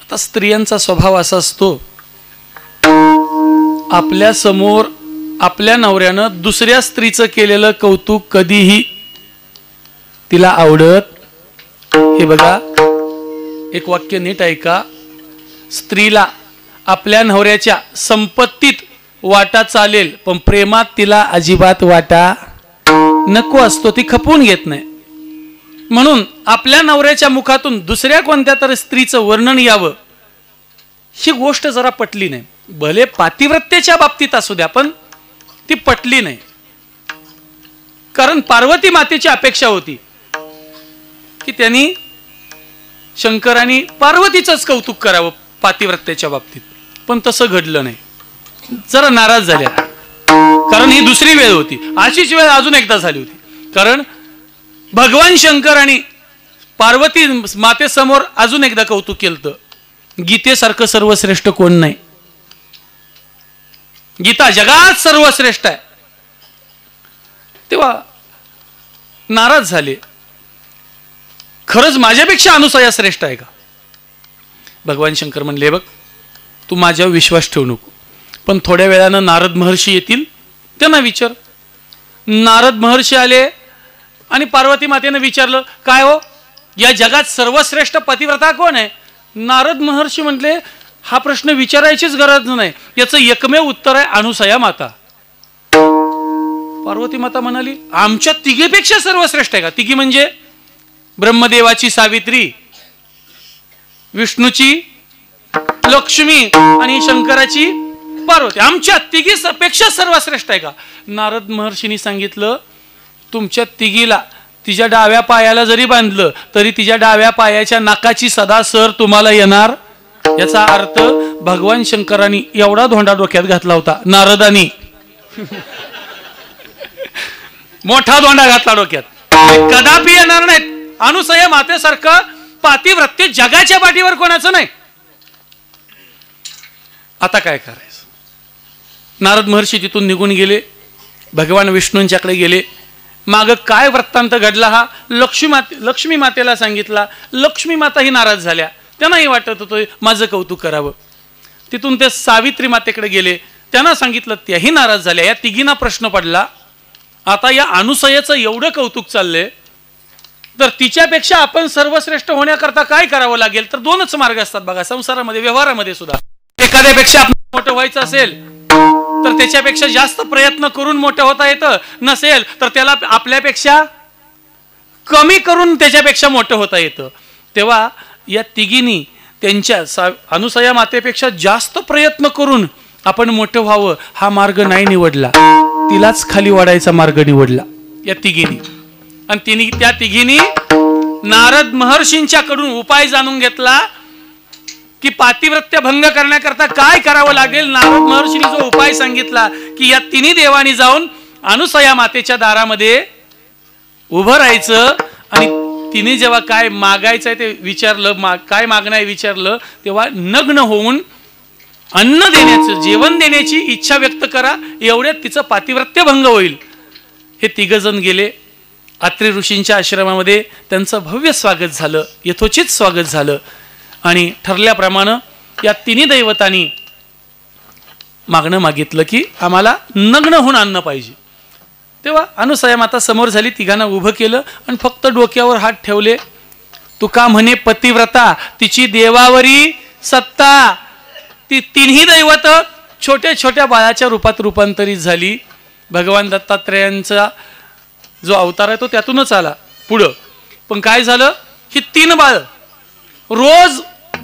आता स्त्रियांचा स्वभाव असा असतो, आपल्या समोर आपल्या नवऱ्यानं दुसऱ्या स्त्रीचं केलेलं कौतुक कधीही तिला आवडत. हे बघा, एक वाक्य नीट ऐका. स्त्रीला आपल्या नवऱ्याच्या संपत्तीत वाटा चालेल, पण प्रेमात तिला अजिबात वाटा नको असतो. ती खपवून घेत नाही. म्हणून आपल्या नवऱ्याच्या मुखातून दुसऱ्या कोणत्या तरी स्त्रीचं वर्णन यावं ही गोष्ट जरा पटली नाही. भले पातिव्रत्याच्या बाबतीत असू द्या, पण ती पटली नाही. कारण पार्वती मातेची अपेक्षा होती की त्यांनी शंकरांनी पार्वतीचंच कौतुक करावं पातिव्रत्याच्या बाबतीत, पण तसं घडलं नाही. जरा नाराज झाल्या, कारण ही दुसरी वेळ होती. अशीच वेळ अजून एकदा झाली होती. कारण भगवान शंकरांनी पार्वती मातेसमोर अजून एकदा कौतुक केलं. गीतेसारखं सर्वश्रेष्ठ कोण नाही. गीता जगात सर्वश्रेष्ठ आहे. तेव्हा नाराज झाले. खरंच माझ्यापेक्षा अनुसया श्रेष्ठ आहे का? भगवान शंकर म्हणले, बघ तू माझ्यावर विश्वास ठेवू नको, पण थोड्या वेळानं नारद महर्षी येतील, त्यांना विचार. नारद महर्षी आले आणि पार्वती मातेनं विचारलं, काय हो या जगात सर्वश्रेष्ठ पतिव्रता कोण आहे? नारद महर्षी म्हटले, हा प्रश्न विचारायचीच गरज नाही, याचं एकमेव उत्तर आहे अनुसया माता. पार्वती माता म्हणाली, आमच्या तिघीपेक्षा सर्वश्रेष्ठ आहे का? तिघी म्हणजे ब्रह्मदेवाची सावित्री, विष्णूची लक्ष्मी आणि शंकराची पार्वती. आमच्या तिघीपेक्षा सर्वश्रेष्ठ आहे का? नारद महर्षींनी सांगितलं, तुमच्या तिघीला तिच्या डाव्या पायाला जरी बांधलं तरी तिच्या डाव्या पायाच्या नाकाची सदा सर तुम्हाला येणार याचा अर्थ भगवान शंकरांनी एवढा धोंडा डोक्यात घातला होता, नारदानी मोठा धोंडा घातला डोक्यात, कदापि येणार नाहीत. अनुसया मातेसारखं पातिव्रत्य जगाच्या पाठीवर कोणाचं नाही. आता काय करायचं? नारद महर्षी तिथून निघून गेले, भगवान विष्णूंच्याकडे गेले. माग काय वृत्तांत घडला हा लक्ष्मी मातेला सांगितला. लक्ष्मी माता ही नाराज झाल्या, त्यांनाही वाटत होतं माझं कौतुक करावं. तिथून ते सावित्री मातेकडे गेले, त्यांना सांगितलं, त्याही नाराज झाल्या. या तिघींना प्रश्न पडला, आता या अनुसयेचं एवढं कौतुक चाललंय, तर तिच्यापेक्षा आपण सर्वश्रेष्ठ होण्याकरता काय करावं लागेल? तर दोनच मार्ग असतात बघा संसारामध्ये, व्यवहारामध्ये सुद्धा. एखाद्यापेक्षा आपण मोठं व्हायचं असेल तर त्याच्यापेक्षा जास्त प्रयत्न करून मोठं होता येतं, नसेल तर त्याला आपल्यापेक्षा कमी करून त्याच्यापेक्षा मोठं होता येतं. तेव्हा या तिघींनी त्यांच्या अनुसया मातेपेक्षा जास्त प्रयत्न करून आपण मोठं व्हावं हा मार्ग नाही निवडला, तिलाच खाली वाढायचा मार्ग निवडला या तिघींनी. आणि त्या तिघींनी नारद महर्षींच्याकडून उपाय जाणून घेतला की पातिव्रत्य भंग करण्याकरता काय करावं लागेल. नारद महर्षींनी जो उपाय सांगितला की या तिन्ही देवांनी जाऊन अनुसया मातेच्या दारामध्ये उभं राहायचं आणि तिने जेव्हा काय मागायचंय ते विचारलं, काय मागणं आहे विचारलं, तेव्हा नग्न होऊन अन्न देण्याचं, जेवण देण्याची इच्छा व्यक्त करा, एवढ्यात तिचं पातिव्रत्य भंग होईल. हे तिघ जण गेले अत्रि ऋषींच्या आश्रमामध्ये. त्यांचं भव्य स्वागत झालं, यथोचित स्वागत झालं. आणि ठरल्याप्रमाणे या तिन्ही दैवतांनी मागणं मागितलं की आम्हाला नग्न होऊन अन्न पाहिजे. तेव्हा अनुसया माता समोर झाली, तिघांना उभं केलं आणि फक्त डोक्यावर हात ठेवले. तुका म्हणे पतिव्रता, तिची देवावरी सत्ता. ती तिन्ही दैवत छोट्या छोट्या बाळाच्या रूपात रूपांतरित झाली. भगवान दत्तात्रेयांचा जो अवतार आहे तो त्यातूनच आला पुढं. पण काय झालं, ही तीन बाळ रोज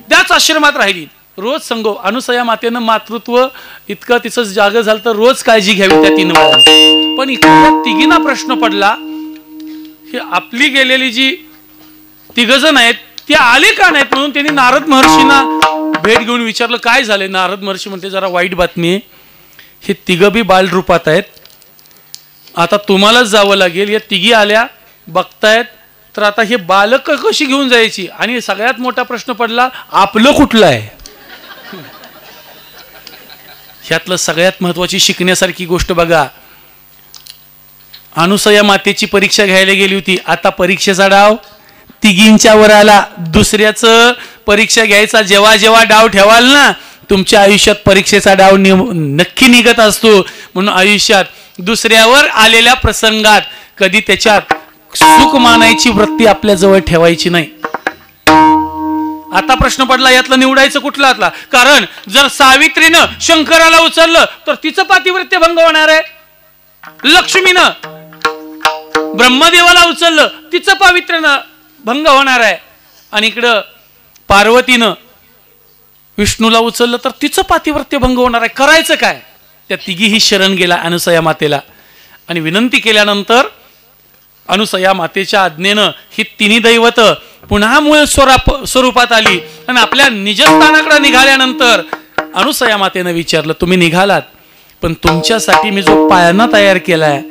त्याच आश्रमात राहिली, रोज संगो. अनुसया मातेनं मातृत्व इतकं तिचं जाग झालं तर रोज काळजी घ्यावी त्या तीन बाळांची. पण इकडे तिघींना प्रश्न पडला, ही आपली गेलेली जी तिघजण आहेत ती आले का नाहीत? म्हणून त्यांनी नारद महर्षींना भेट घेऊन विचारलं काय झाले. नारद महर्षी म्हणते जरा वाईट बातमी आहे, हे तिघं बी बालरूपात आहेत, आता तुम्हालाच जावं लागेल. या तिघी आल्या बघतायत तर आता हे बालक कशी घेऊन जायची. आणि सगळ्यात मोठा प्रश्न पडला, आपलं कुठलं आहे. ह्यातलं सगळ्यात महत्वाची शिकण्यासारखी गोष्ट बघा, अनुसया मातेची परीक्षा घ्यायला गेली होती, आता परीक्षेचा डाव तिघींच्या वर आला. दुसऱ्याचं परीक्षा घ्यायचा जेव्हा जेव्हा डाव ठेवाल ना, तुमच्या आयुष्यात परीक्षेचा डाव नक्की निघत असतो. म्हणून आयुष्यात दुसऱ्यावर आलेल्या प्रसंगात कधी त्याच्यात सुख मानायची वृत्ती आपल्या जवळ ठेवायची नाही. आता प्रश्न पडला यातलं निवडायचं कुठला आतला. कारण जर सावित्रीनं शंकराला उचललं तर तिचं पातिव्रत्य भंग होणार आहे, लक्ष्मीनं ब्रह्मदेवाला उचललं तिचं पावित्र्यानं भंग होणार आहे, आणि इकडं पार्वतीनं विष्णूला उचललं तर तिचं पातिव्रत्य भंग होणार आहे. करायचं काय? त्या तिघीही शरण गेला अनुसया मातेला आणि विनंती केल्यानंतर अनुसया मातेच्या आज्ञेनं ही तिन्ही दैवत पुन्हा मूळ स्वरूपात आली. आणि आपल्या निजस्थानाकडे निघाल्यानंतर अनुसया मातेनं विचारलं, तुम्ही निघालात पण तुमच्यासाठी मी जो पाळणा तयार केलाय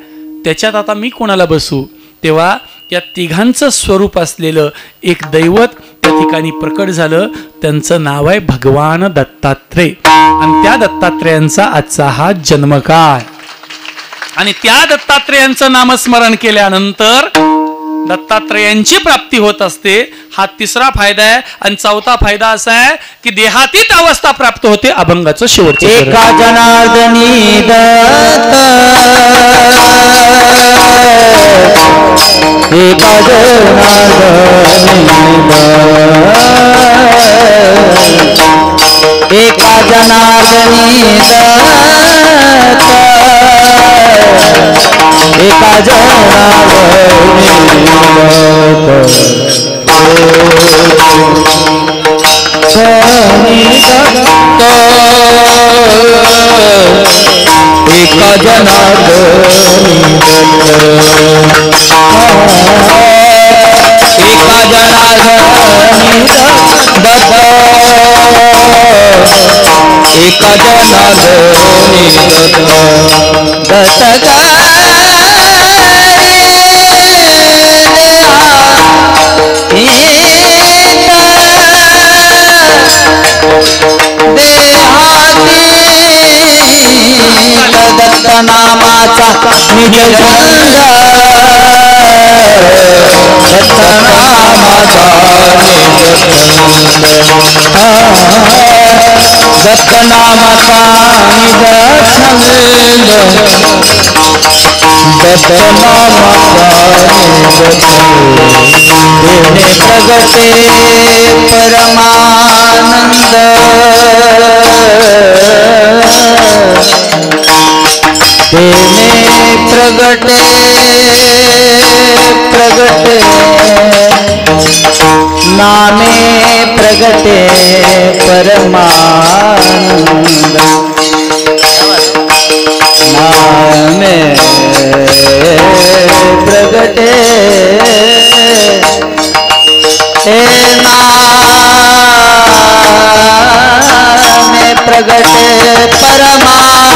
त्याच्यात आता मी कोणाला बसू. तेव्हा या तिघांचं स्वरूप असलेलं एक दैवत त्या ठिकाणी प्रकट झालं. त्यांचं नाव आहे भगवान दत्तात्रेय. आणि त्या दत्तात्रेयांचा आजचा हा जन्मकाळ. आणि त्या दत्तात्रेयांचं नामस्मरण केल्यानंतर दत्तात्रेयांची प्राप्ती होत असते. हा तिसरा फायदा आहे. आणि चौथा फायदा असा आहे की देहातीत अवस्था प्राप्त होते अभंगाचं शेवटचं. एका जनार्दनी दत्त, एका जनार्दनी दत्त, एका जनार्दनी एका जनार्दनी दत्त, एका जनार्दनी दत्त दत्त नामाचा निज छंद दत्त नामाचा निज छंद दत्त नामाचा निज छंद दत्त नामाचा निज छंद प्रगटे परमानंद तेने प्रगटे प्रगटे नामे प्रगटे परमानंद नामे प्रगटे नामे प्रगटे परमानंद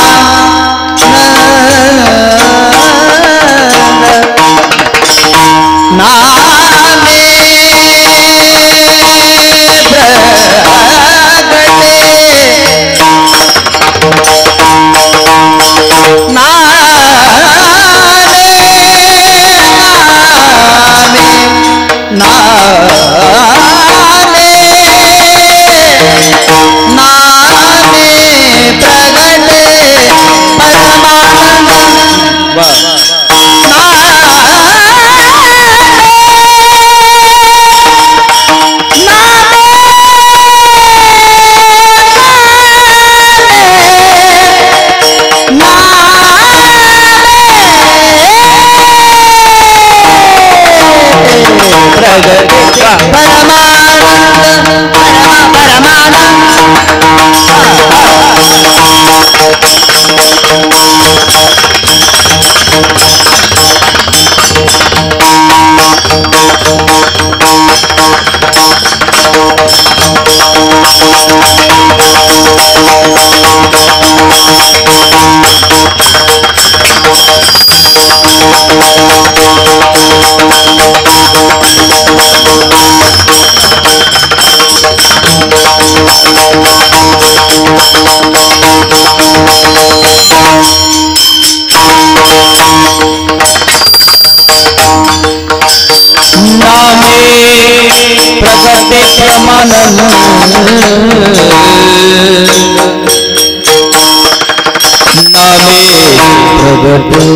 नामे प्रगटे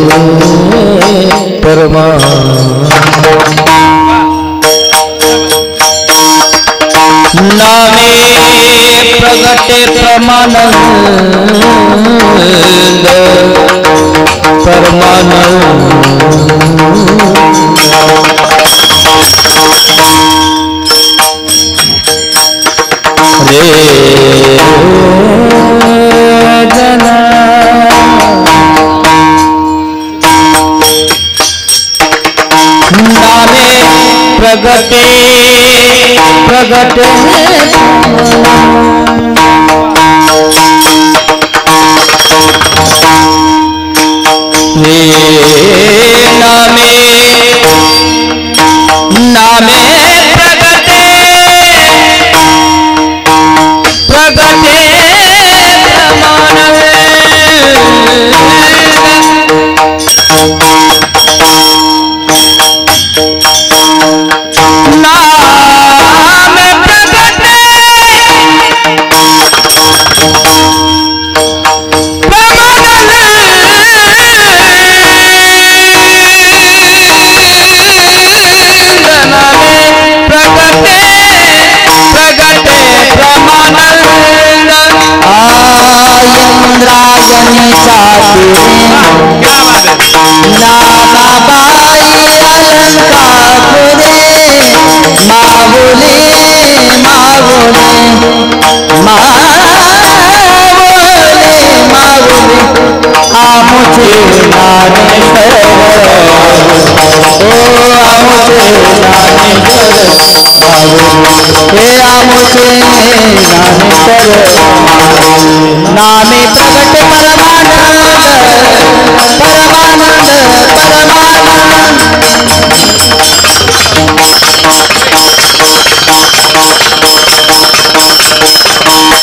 परमानंद नामे प्रगटे परमानंद नामे प्रगटे परमानंद नामे प्रगटे प्रगटे नामे नामे प्रगटे प्रगटे हे नामे प्रगट नामे प्रगटे परमानंद नामे प्रगटे परमानंद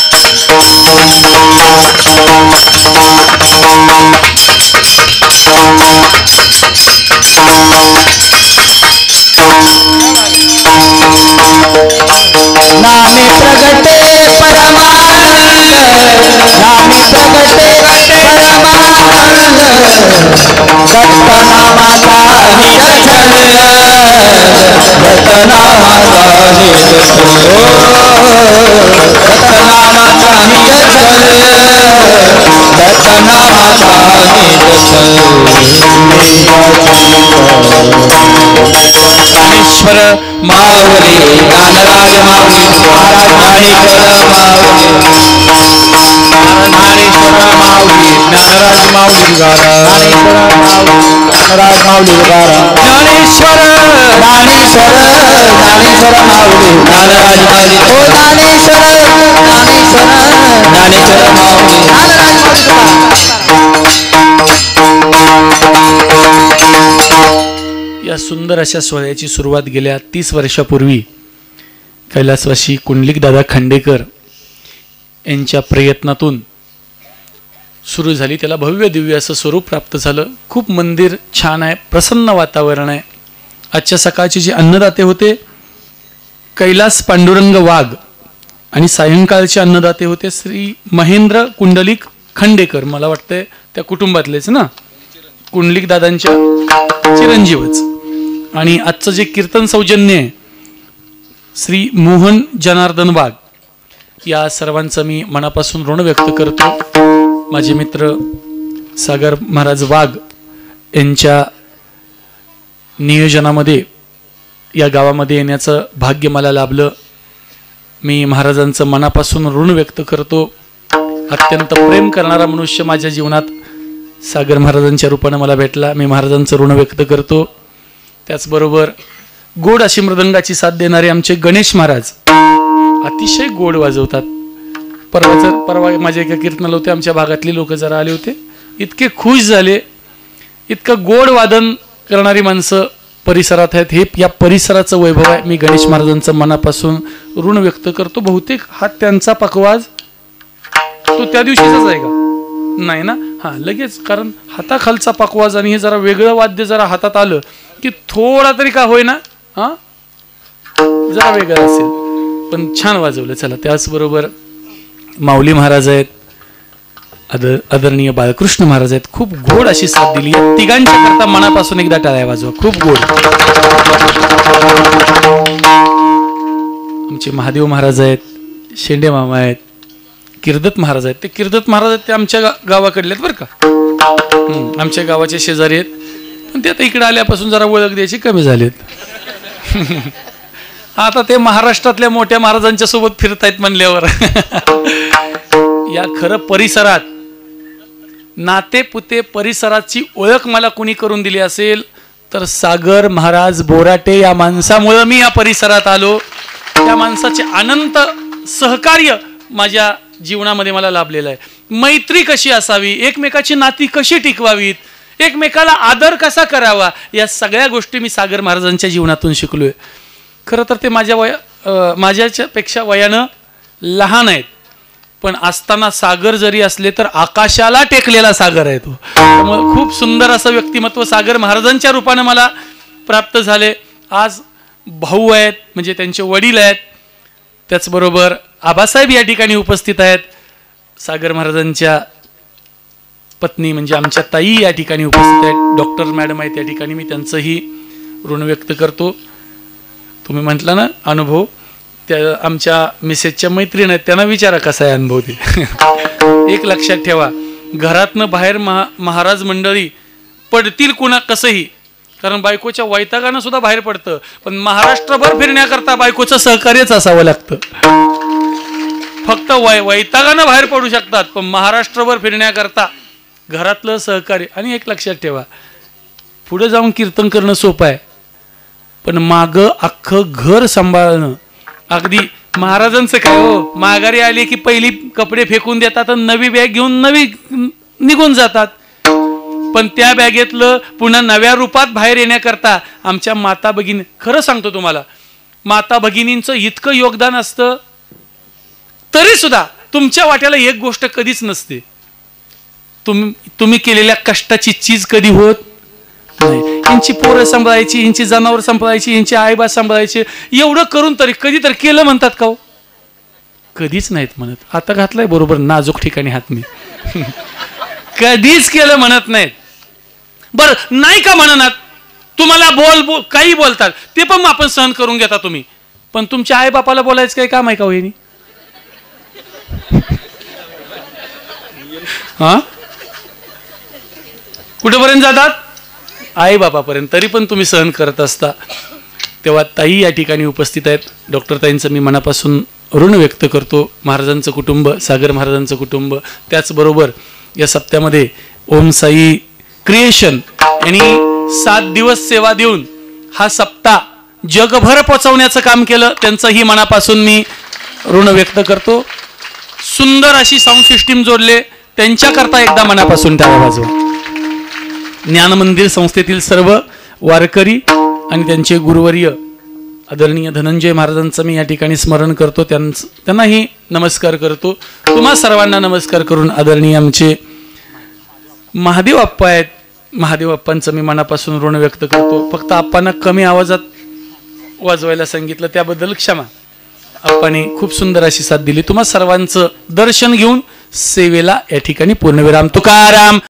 दत्तनामाचा निरसन दत्तनामाचा निरसन दत्तनामाचा निरसन दत्तनामाचा निरसन ज्ञानेश्वर माऊली ज्ञानराज माऊली ज्ञानेश्वर माऊली ज्ञानेश्वर माऊली ज्ञानराज माऊली ज्ञानराज माऊली ज्ञानेश्वर ज्ञानेश्वर ज्ञानेश्वर माऊली ज्ञानराज माऊली ओ ज्ञानेश्वर ज्ञानेश्वर ज्ञानेश्वर माऊली ज्ञानराज या सुंदर अशा सोहळ्याची सुरुवात गेल्या 30 वर्षापूर्वी कैलासवासी कुंडलिकदादा खांडेकर यांच्या प्रयत्नातून सुरू झाली. त्याला भव्य दिव्य असं स्वरूप प्राप्त झालं. खूप मंदिर छान आहे, प्रसन्न वातावरण आहे. आजच्या सकाळचे जे अन्नदाते होते कैलास पांडुरंग वाघ आणि सायंकाळचे अन्नदाते होते श्री महेंद्र कुंडलिक खांडेकर. मला वाटतंय त्या कुटुंबातलेच ना, कुंडलिकदादांच्या चिरंजीवच. आणि आजचं जे कीर्तन सौजन्य आहे श्री मोहन जनार्दन वाघ, या सर्वांचं मी मनापासून ऋण व्यक्त करतो. माझे मित्र सागर महाराज वाघ यांच्या नियोजनामध्ये या गावामध्ये येण्याचं भाग्य मला लाभलं. मी महाराजांचं मनापासून ऋण व्यक्त करतो. अत्यंत प्रेम करणारा मनुष्य माझ्या जीवनात सागर महाराजांच्या रूपाने मला भेटला. मी महाराजांचं ऋण व्यक्त करतो. त्याचबरोबर गोड अशी मृदंगाची साथ देणारे आमचे गणेश महाराज अतिशय गोड वाजवतात. परवा माझ्या एका कीर्तनाला होते, आमच्या भागातले लोक जरा आले होते, इतके खुश झाले. इतकं गोड वादन करणारी माणसं परिसरात आहेत. हे या परिसराचं वैभव आहे. मी गणेश महाराजांचं मनापासून ऋण व्यक्त करतो. बहुतेक हा त्यांचा पकवाज तो त्या दिवशीचाच आहे का? नाही ना? हां, लगेच. कारण हाताखालचा पकवाज आणि हे जरा वेगळं वाद्य जरा हातात आलं की थोडा तरी का होईना हां जरा वेगळं असेल, पण छान वाजवलं. चला, त्याचबरोबर माऊली महाराज आहेत, आदरणीय बाळकृष्ण महाराज आहेत. खूप गोड अशी साथ दिली. या तिघांच्या करता मनापासून एकदा टाळ्या वाजवा. खूप गोड. आमचे महादेव महाराज आहेत, शेंडे मामा आहेत, किर्दत महाराज आहेत. ते किर्दत महाराज आहेत ते आमच्या गावाकडले आहेत बरं का. आमच्या गावाचे शेजारी आहेत, पण ते आता इकडे आल्यापासून जरा ओळख द्यायची कमी झालेत. आता ते महाराष्ट्रातल्या मोठ्या महाराजांच्या सोबत फिरतायत म्हणल्यावर या खरं परिसरात नाते पुते परिसराची ओळख मला कोणी करून दिली असेल तर सागर महाराज बोराटे या माणसामुळे मी या परिसरात आलो. त्या माणसाचे अनंत सहकार्य माझ्या जीवनामध्ये मला लाभलेलं आहे. मैत्री कशी असावी, एकमेकाची नाती कशी टिकवावीत, एकमेकाला आदर कसा करावा, या सगळ्या गोष्टी मी सागर महाराजांच्या जीवनातून शिकलोय. खरं तर ते माझ्यापेक्षा वयानं लहान आहेत, पण असताना सागर जरी असले तर आकाशाला टेकलेला सागर आहे तो. त्यामुळे खूप सुंदर असं व्यक्तिमत्व सागर महाराजांच्या रूपाने मला प्राप्त झाले. आज भाऊ आहेत, म्हणजे त्यांचे वडील आहेत. त्याचबरोबर आबासाहेब या ठिकाणी उपस्थित आहेत. सागर महाराजांच्या पत्नी म्हणजे आमच्या ताई या ठिकाणी उपस्थित आहेत. डॉक्टर मॅडम आहेत या ठिकाणी. मी त्यांचंही ऋण व्यक्त करतो. तुम्ही म्हटलं ना अनुभव, त्या आमच्या मिसेसच्या मैत्रीण आहेत, त्यांना विचारा कसा आहे अनुभव ते. एक लक्षात ठेवा, घरातनं बाहेर महाराज मंडळी पडतील कुणा कसंही, कारण बायकोच्या वैतागानं सुद्धा बाहेर पडतं, पण महाराष्ट्रभर फिरण्याकरता बायकोचं सहकार्यच असावं लागतं. फक्त वैतागानं बाहेर पडू शकतात, पण महाराष्ट्रभर फिरण्याकरता घरातलं सहकार्य. आणि एक लक्षात ठेवा, पुढे जाऊन कीर्तन करणं सोपं आहे, पण मागं अख्खं घर सांभाळणं, अगदी महाराजांचं काय हो, माघारी आले की पहिली कपडे फेकून देतात आणि नवी बॅग घेऊन निघून जातात. पण त्या बॅगेतलं पुन्हा नव्या रूपात बाहेर येण्याकरता आमच्या माता भगिनी, खरं सांगतो तुम्हाला, माता भगिनींचं इतकं योगदान असतं, तरी सुद्धा तुमच्या वाट्याला एक गोष्ट कधीच नसते. तुम्ही केलेल्या कष्टाची चीज कधी होत नाही. यांची पोरं सांभाळायची, यांची जनावर सांभाळायची, यांची आईबा सांभाळायची, एवढं करून तरी कधी तर केलं म्हणतात का हो? कधीच नाहीत म्हणत. आता घातलाय बरोबर नाजूक ठिकाणी हात मी. कधीच केलं म्हणत नाहीत. बर नाही का म्हणणार, तुम्हाला बोल काही बोलतात ते पण आपण सहन करून घेता तुम्ही, पण तुमच्या आई बापाला बोलायचं काही काम आहे का हो? हा, कुठेपर्यंत जातात? आई बापापर्यंत. तरी पण तुम्ही सहन करत असता. तेव्हा ताई या ठिकाणी उपस्थित आहेत. डॉक्टर ताईंचं मी मनापासून ऋण व्यक्त करतो. महाराजांचं कुटुंब, सागर महाराजांचं कुटुंब, त्याचबरोबर या सप्त्यामध्ये ओम साई क्रिएशन यांनी 7 दिवस सेवा देऊन हा सप्ताह जगभर पोचवण्याचं काम केलं. त्यांचंही मनापासून मी ऋण व्यक्त करतो. सुंदर अशी साऊंड सिस्टीम जोडले, त्यांच्याकरता एकदा मनापासून टाळ्या वाजवा. ज्ञानमंदिर संस्थेतील सर्व वारकरी आणि त्यांचे गुरुवर्य आदरणीय धनंजय महाराजांचं मी या ठिकाणी स्मरण करतो. त्यांनाही नमस्कार करतो. तुम्हा सर्वांना नमस्कार करून आदरणीय आमचे महादेव आप्पा आहेत, महादेव आप्पांचं मी मनापासून ऋण व्यक्त करतो. फक्त आप्पांना कमी आवाजात वाजवायला सांगितलं, त्याबद्दल क्षमा. आप्पांनी खूप सुंदर अशी साथ दिली. तुम्हा सर्वांचं दर्शन घेऊन सेवेला या ठिकाणी पूर्णविराम. तुकाराम